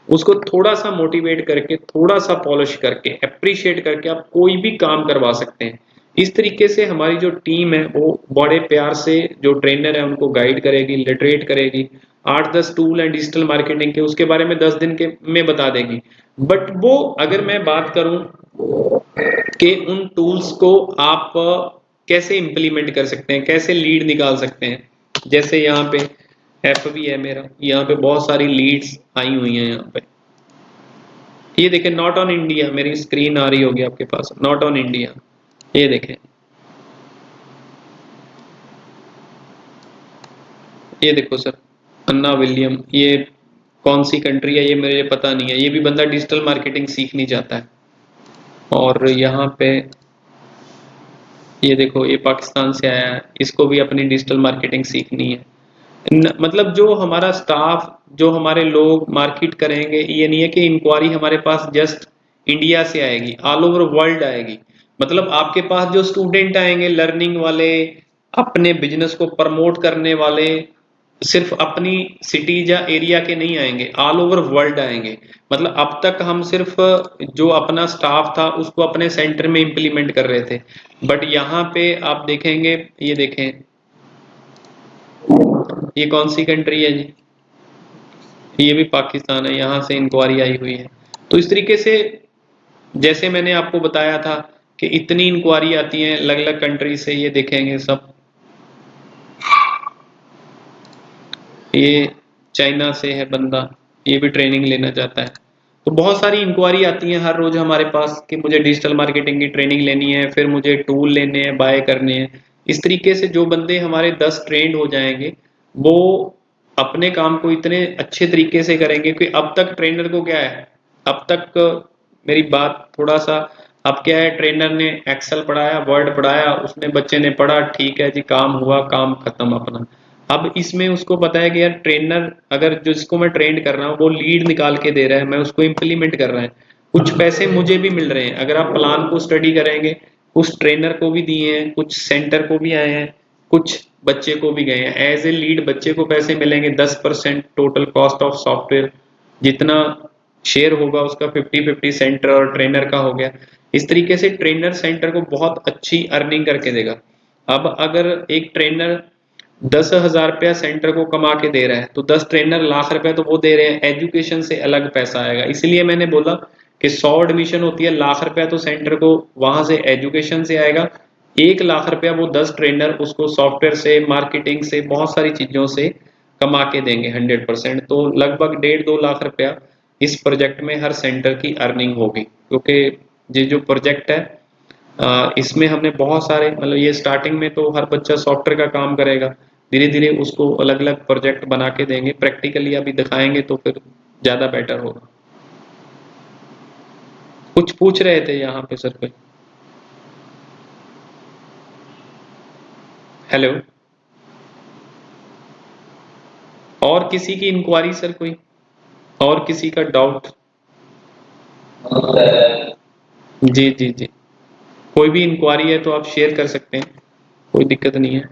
उसको थोड़ा सा मोटिवेट करके, थोड़ा सा पॉलिश करके, अप्रिशिएट करके आप कोई भी काम करवा सकते हैं। इस तरीके से हमारी जो टीम है वो बड़े प्यार से जो ट्रेनर है उनको गाइड करेगी, लिटरेट करेगी, 8-10 टूल एंड डिजिटल मार्केटिंग के उसके बारे में 10 दिन के में बता देगी। बट वो अगर मैं बात करूं कि उन टूल्स को आप कैसे इंप्लीमेंट कर सकते हैं, कैसे लीड निकाल सकते हैं, जैसे यहाँ पे एफ भी है मेरा, यहाँ पे बहुत सारी लीड्स आई हुई हैं यहाँ पे। ये देखें, नॉट ऑन इंडिया, मेरी स्क्रीन आ रही होगी आपके पास, नॉट ऑन इंडिया, ये देखें, ये देखो सर, अन्ना विलियम, ये कौन सी कंट्री है ये मुझे पता नहीं है, ये भी बंदा डिजिटल मार्केटिंग सीखनी चाहता है। और यहाँ पे ये देखो, ये पाकिस्तान से आया है, इसको भी अपनी डिजिटल मार्केटिंग सीखनी है। मतलब जो हमारा स्टाफ, जो हमारे लोग मार्केट करेंगे, ये नहीं है कि इंक्वायरी हमारे पास जस्ट इंडिया से आएगी, ऑल ओवर वर्ल्ड आएगी। मतलब आपके पास जो स्टूडेंट आएंगे लर्निंग वाले, अपने बिजनेस को प्रमोट करने वाले, सिर्फ अपनी सिटीज या एरिया के नहीं आएंगे, ऑल ओवर वर्ल्ड आएंगे। मतलब अब तक हम सिर्फ जो अपना स्टाफ था उसको अपने सेंटर में इंप्लीमेंट कर रहे थे, बट यहाँ पे आप देखेंगे, ये देखें, ये कौन सी कंट्री है जी, ये भी पाकिस्तान है, यहाँ से इंक्वायरी आई हुई है। तो इस तरीके से जैसे मैंने आपको बताया था कि इतनी इंक्वायरी आती है अलग अलग कंट्री से, ये देखेंगे सब, ये चाइना से है बंदा, ये भी ट्रेनिंग लेना चाहता है। तो बहुत सारी इंक्वायरी आती है हर रोज हमारे पास कि मुझे डिजिटल मार्केटिंग की ट्रेनिंग लेनी है, फिर मुझे टूल लेने हैं, बाय करने हैं। इस तरीके से जो बंदे हमारे 10 ट्रेंड हो जाएंगे, वो अपने काम को इतने अच्छे तरीके से करेंगे कि अब तक ट्रेनर को क्या है, अब तक मेरी बात थोड़ा सा, अब क्या है, ट्रेनर ने एक्सेल पढ़ाया, वर्ड पढ़ाया, उसने बच्चे ने पढ़ा, ठीक है जी, काम हुआ, काम खत्म अपना। अब इसमें उसको पता है कि यार ट्रेनर, अगर जिसको मैं ट्रेंड कर रहा हूँ वो लीड निकाल के दे रहा है, मैं उसको इम्प्लीमेंट कर रहा है, कुछ पैसे मुझे भी मिल रहे हैं। अगर आप प्लान को स्टडी करेंगे, उस ट्रेनर को भी दिए हैं, कुछ सेंटर को भी आए हैं, कुछ बच्चे को भी गए हैं। एज ए लीड बच्चे को पैसे मिलेंगे 10% टोटल कॉस्ट ऑफ सॉफ्टवेयर, जितना शेयर होगा उसका 50-50 सेंटर और ट्रेनर का हो गया। इस तरीके से ट्रेनर सेंटर को बहुत अच्छी अर्निंग करके देगा। अब अगर एक ट्रेनर 10,000 रुपया सेंटर को कमा के दे रहा है, तो 10 ट्रेनर लाख रुपए तो वो दे रहे हैं, एजुकेशन से अलग पैसा आएगा। इसलिए मैंने बोला कि 100 एडमिशन होती है, लाख रुपया तो सेंटर को वहां से एजुकेशन से आएगा, 1 लाख रुपया वो 10 ट्रेनर उसको सॉफ्टवेयर से, मार्केटिंग से, बहुत सारी चीजों से कमा के देंगे 100%। तो लगभग 1.5-2 लाख रुपया इस प्रोजेक्ट में हर सेंटर की अर्निंग होगी, क्योंकि ये जो प्रोजेक्ट है इसमें हमने बहुत सारे, मतलब ये स्टार्टिंग में तो हर बच्चा सॉफ्टवेयर का काम करेगा, धीरे धीरे उसको अलग अलग प्रोजेक्ट बना के देंगे, प्रैक्टिकली अभी दिखाएंगे तो फिर ज्यादा बेटर होगा। कुछ पूछ रहे थे यहाँ पे सर कोई? हेलो, और किसी की इंक्वायरी सर कोई, और किसी का डाउट? जी जी जी, कोई भी इंक्वायरी है तो आप शेयर कर सकते हैं, कोई दिक्कत नहीं है।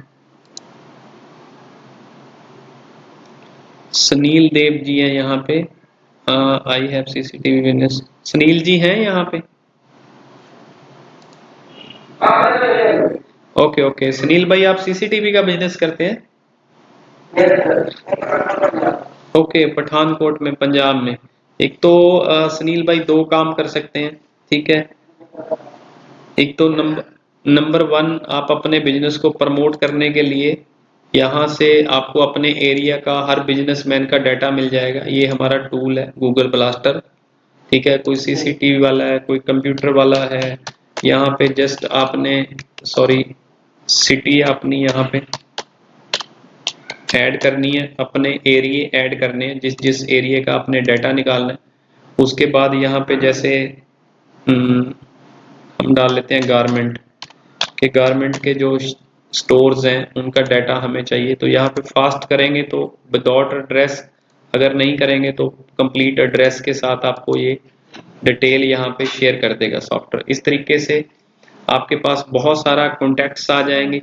सुनील देव जी हैं यहाँ पे, I have CCTV business. Sunil ji हैं यहाँ पे? ओके ओके, सुनील भाई आप सीसीटीवी का बिजनेस करते हैं? ओके, पठानकोट में, पंजाब में। एक तो सुनील भाई दो काम कर सकते हैं, ठीक है। एक तो नंबर नंबर वन, आप अपने बिजनेस को प्रमोट करने के लिए यहाँ से आपको अपने एरिया का हर बिजनेसमैन का डाटा मिल जाएगा। ये हमारा टूल है गूगल ब्लास्टर, ठीक है। कोई सीसीटीवी वाला है, कोई कंप्यूटर वाला है, यहाँ पे जस्ट आपने, सॉरी, सिटी अपनी यहाँ पे ऐड करनी है, अपने एरिया ऐड करने हैं, जिस जिस एरिया का आपने डाटा निकालना है। उसके बाद यहाँ पे जैसे हम डाल लेते हैं गारमेंट के, गारमेंट के जो स्टोर्स हैं उनका डाटा हमें चाहिए। तो यहाँ पे फास्ट करेंगे तो विदाउट एड्रेस, अगर नहीं करेंगे तो कंप्लीट एड्रेस के साथ आपको ये डिटेल यहाँ पे शेयर कर देगा सॉफ्टवेयर। इस तरीके से आपके पास बहुत सारा कॉन्टेक्ट्स आ जाएंगे।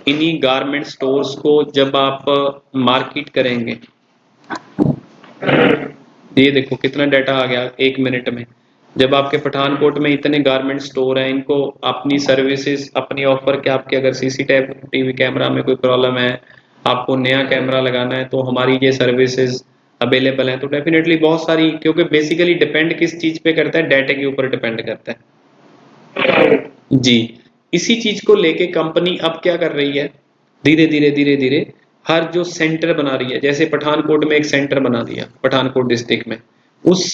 इन्हीं गारमेंट स्टोर्स को जब आप मार्केट करेंगे, ये देखो कितना डाटा आ गया 1 मिनट में। जब आपके पठानकोट में इतने गारमेंट स्टोर हैं, इनको अपनी सर्विसेज, अपनी ऑफर के, आपके अगर सीसीटीवी कैमरा में कोई प्रॉब्लम है, आपको नया कैमरा लगाना है, तो हमारी ये सर्विसेज अवेलेबल है। तो डेफिनेटली बहुत सारी, क्योंकि बेसिकली डिपेंड किस चीज पे करता है, डाटा के ऊपर डिपेंड करता है जी। इसी चीज को लेके कंपनी अब क्या कर रही है, धीरे धीरे धीरे धीरे हर जो सेंटर बना रही है, जैसे पठानकोट में एक सेंटर बना दिया, पठानकोट डिस्ट्रिक्ट में, उस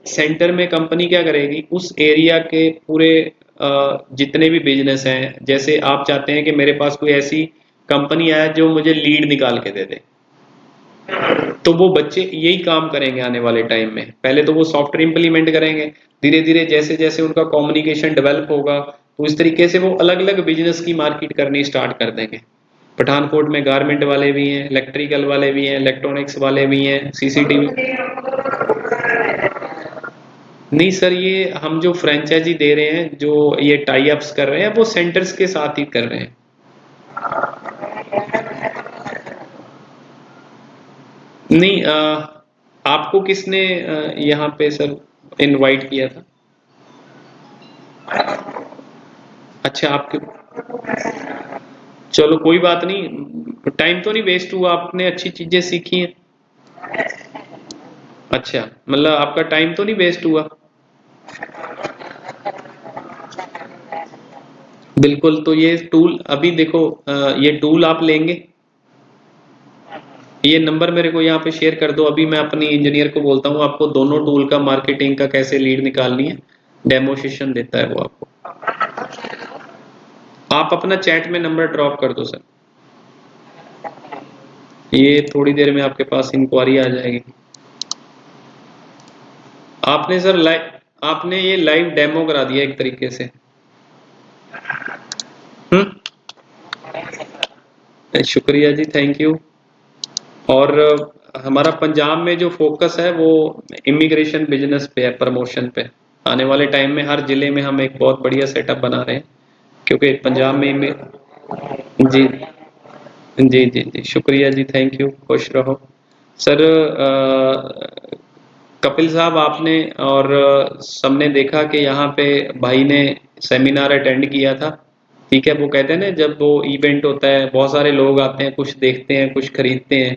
सेंटर में कंपनी क्या करेगी, उस एरिया के पूरे जितने भी बिजनेस हैं, जैसे आप चाहते हैं कि मेरे पास कोई ऐसी कंपनी आए जो मुझे लीड निकाल के दे दे, तो वो बच्चे यही काम करेंगे आने वाले टाइम में। पहले तो वो सॉफ्टवेयर इंप्लीमेंट करेंगे, धीरे धीरे जैसे जैसे उनका कम्युनिकेशन डेवलप होगा, तो इस तरीके से वो अलग अलग बिजनेस की मार्केट करनी स्टार्ट कर देंगे। पठानकोट में गारमेंट वाले भी हैं, इलेक्ट्रिकल वाले भी हैं, इलेक्ट्रॉनिक्स वाले भी हैं, सीसीटीवी। नहीं सर, ये हम जो फ्रेंचाइजी दे रहे हैं, जो ये टाई अप्स कर रहे हैं, वो सेंटर्स के साथ ही कर रहे हैं। नहीं, आपको किसने यहाँ पे सर इनवाइट किया था? अच्छा, आपके, चलो कोई बात नहीं, टाइम तो नहीं वेस्ट हुआ, आपने अच्छी चीजें सीखी हैं। अच्छा, मतलब आपका टाइम तो नहीं वेस्ट हुआ? बिल्कुल। तो ये टूल अभी देखो, ये टूल आप लेंगे, ये नंबर मेरे को यहाँ पे शेयर कर दो, अभी मैं अपनी इंजीनियर को बोलता हूँ आपको दोनों टूल का, मार्केटिंग का कैसे लीड निकालनी है, डेमो सेशन देता है वो आपको। आप अपना चैट में नंबर ड्रॉप कर दो सर, ये थोड़ी देर में आपके पास इंक्वायरी आ जाएगी। आपने सर लाइव, आपने ये लाइव डेमो करा दिया एक तरीके से। शुक्रिया जी, थैंक यू। और हमारा पंजाब में जो फोकस है वो इमिग्रेशन बिजनेस पे है, प्रमोशन पे। आने वाले टाइम में हर जिले में हम एक बहुत बढ़िया सेटअप बना रहे हैं, क्योंकि पंजाब में जी जी जी जी, शुक्रिया जी, थैंक यू, खुश रहो सर। कपिल साहब, आपने और सबने देखा कि यहाँ पे भाई ने सेमिनार अटेंड किया था, ठीक है। वो कहते हैं ना, जब वो इवेंट होता है, बहुत सारे लोग आते हैं, कुछ देखते हैं, कुछ खरीदते हैं,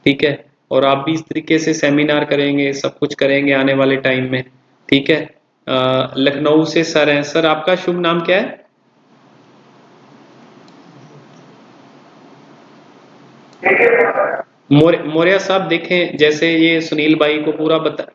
ठीक है। और आप भी इस तरीके से सेमिनार करेंगे, सब कुछ करेंगे आने वाले टाइम में, ठीक है। लखनऊ से सर हैं, सर आपका शुभ नाम क्या है? मौर्य साहब देखें, जैसे ये सुनील भाई को पूरा बता,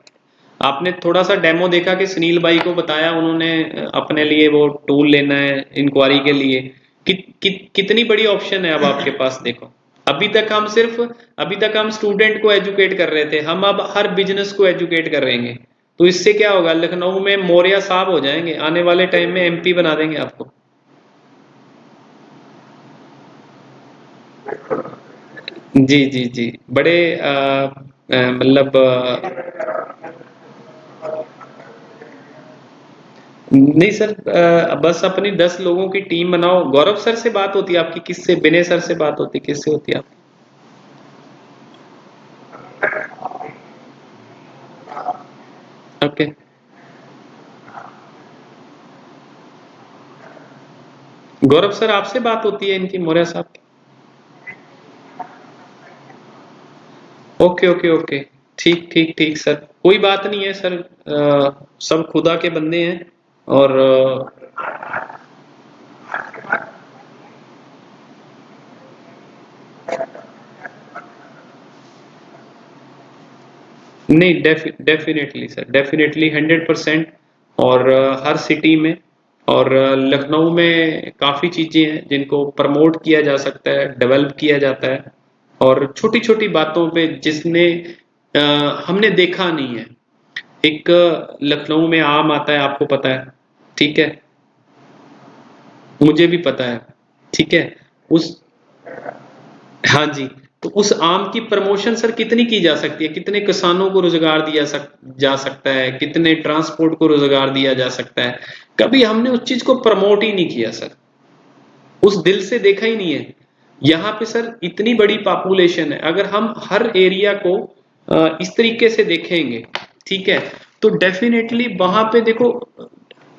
आपने थोड़ा सा डेमो देखा कि सुनील भाई को बताया उन्होंने अपने लिए वो टूल लेना है इंक्वायरी के लिए। कितनी बड़ी ऑप्शन है अब आपके पास, देखो। अभी तक हम सिर्फ अभी तक हम स्टूडेंट को एजुकेट कर रहे थे, हम अब हर बिजनेस को एजुकेट कर रहेंगे। तो इससे क्या होगा, लखनऊ में मौर्य साहब हो जाएंगे, आने वाले टाइम में एमपी बना देंगे आपको। जी जी जी, बड़े मतलब नहीं सर, बस अपनी 10 लोगों की टीम बनाओ। गौरव सर से बात होती है आपकी, किससे? विनय सर से बात होती, किससे होती है आपकी? ओके। गौरव सर आपसे बात होती है इनकी, मौर्य साहब की? ओके ओके ओके, ठीक ठीक ठीक सर, कोई बात नहीं है सर। सब खुदा के बंदे हैं। और नहीं, डेफिनेटली सर, डेफिनेटली 100%। और हर सिटी में और लखनऊ में काफ़ी चीज़ें हैं जिनको प्रमोट किया जा सकता है, डेवलप किया जाता है। और छोटी-छोटी बातों पे जिसने अ, हमने देखा नहीं है। एक लखनऊ में आम आता है, आपको पता है, ठीक है? मुझे भी पता है, ठीक है? उस हाँ जी, तो उस आम की प्रमोशन सर कितनी की जा सकती है? कितने किसानों को रोज़गार दिया जा सकता है? कितने ट्रांसपोर्ट को रोज़गार दिया जा सकता है? कभी हमने उस चीज़ को प्रमोट ही नहीं किया सर। उस दिल से देखा ही नहीं है। यहाँ पे सर इतनी बड़ी पॉपुलेशन है, अगर हम हर एरिया को इस तरीके से देखेंगे, ठीक है? तो डेफिनेटली वहाँ पे देखो,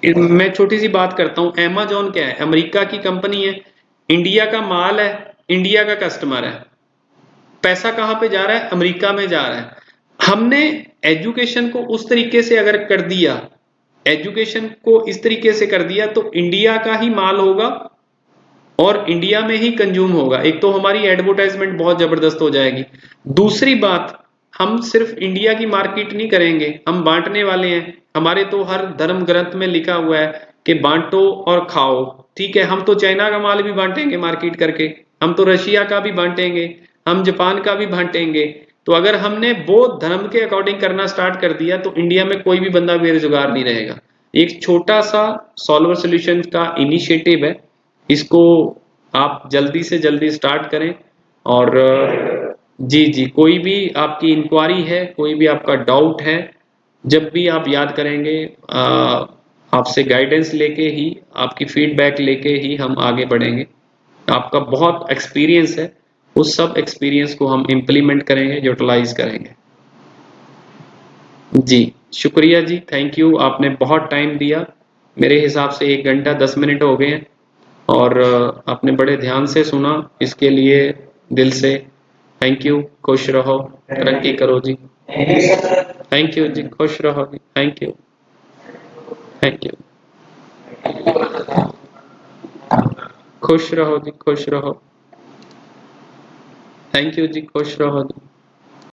मैं छोटी सी बात करता हूँ, अमेज़न क्या है? अमेरिका की कंपनी है, इंडिया का माल है, इंडिया का कस्टमर है। पैसा कहाँ पे जा रहा है? अमेरिका में जा रहा है। हमने एजुकेशन को उस तरीके से अगर कर दिया, एजुकेशन को इस तरीके से कर दिया, तो इंडिया का ही माल होगा और इंडिया में ही कंज्यूम होगा। एक तो हमारी एडवर्टाइजमेंट बहुत जबरदस्त हो जाएगी। दूसरी बात, हम सिर्फ इंडिया की मार्केट नहीं करेंगे, हम बांटने वाले हैं। हमारे तो हर धर्म ग्रंथ में लिखा हुआ है कि बांटो और खाओ, ठीक है? हम तो चाइना का माल भी बांटेंगे मार्केट करके, हम तो रशिया का भी बांटेंगे, हम जापान का भी बांटेंगे। तो अगर हमने वो धर्म के अकॉर्डिंग करना स्टार्ट कर दिया, तो इंडिया में कोई भी बंदा बेरोजगार नहीं रहेगा। एक छोटा सा सॉल्वर सॉल्यूशन का इनिशिएटिव है, इसको आप जल्दी से जल्दी स्टार्ट करें। और जी जी, कोई भी आपकी इंक्वायरी है, कोई भी आपका डाउट है, जब भी आप याद करेंगे, आपसे गाइडेंस लेके ही, आपकी फीडबैक लेके ही हम आगे बढ़ेंगे। आपका बहुत एक्सपीरियंस है, उस सब एक्सपीरियंस को हम इम्प्लीमेंट करेंगे, यूटिलाइज करेंगे। जी, शुक्रिया जी, थैंक यू, आपने बहुत टाइम दिया। मेरे हिसाब से 1 घंटा 10 मिनट हो गए हैं। और आपने बड़े ध्यान से सुना, इसके लिए दिल से थैंक यू। खुश रहो, तरक्की करो जी। थैंक यू जी, खुश रहो जी, थैंक यू। Thank you. खुश रहो जी, खुश रहो। थैंक यू जी, खुश रहो जी।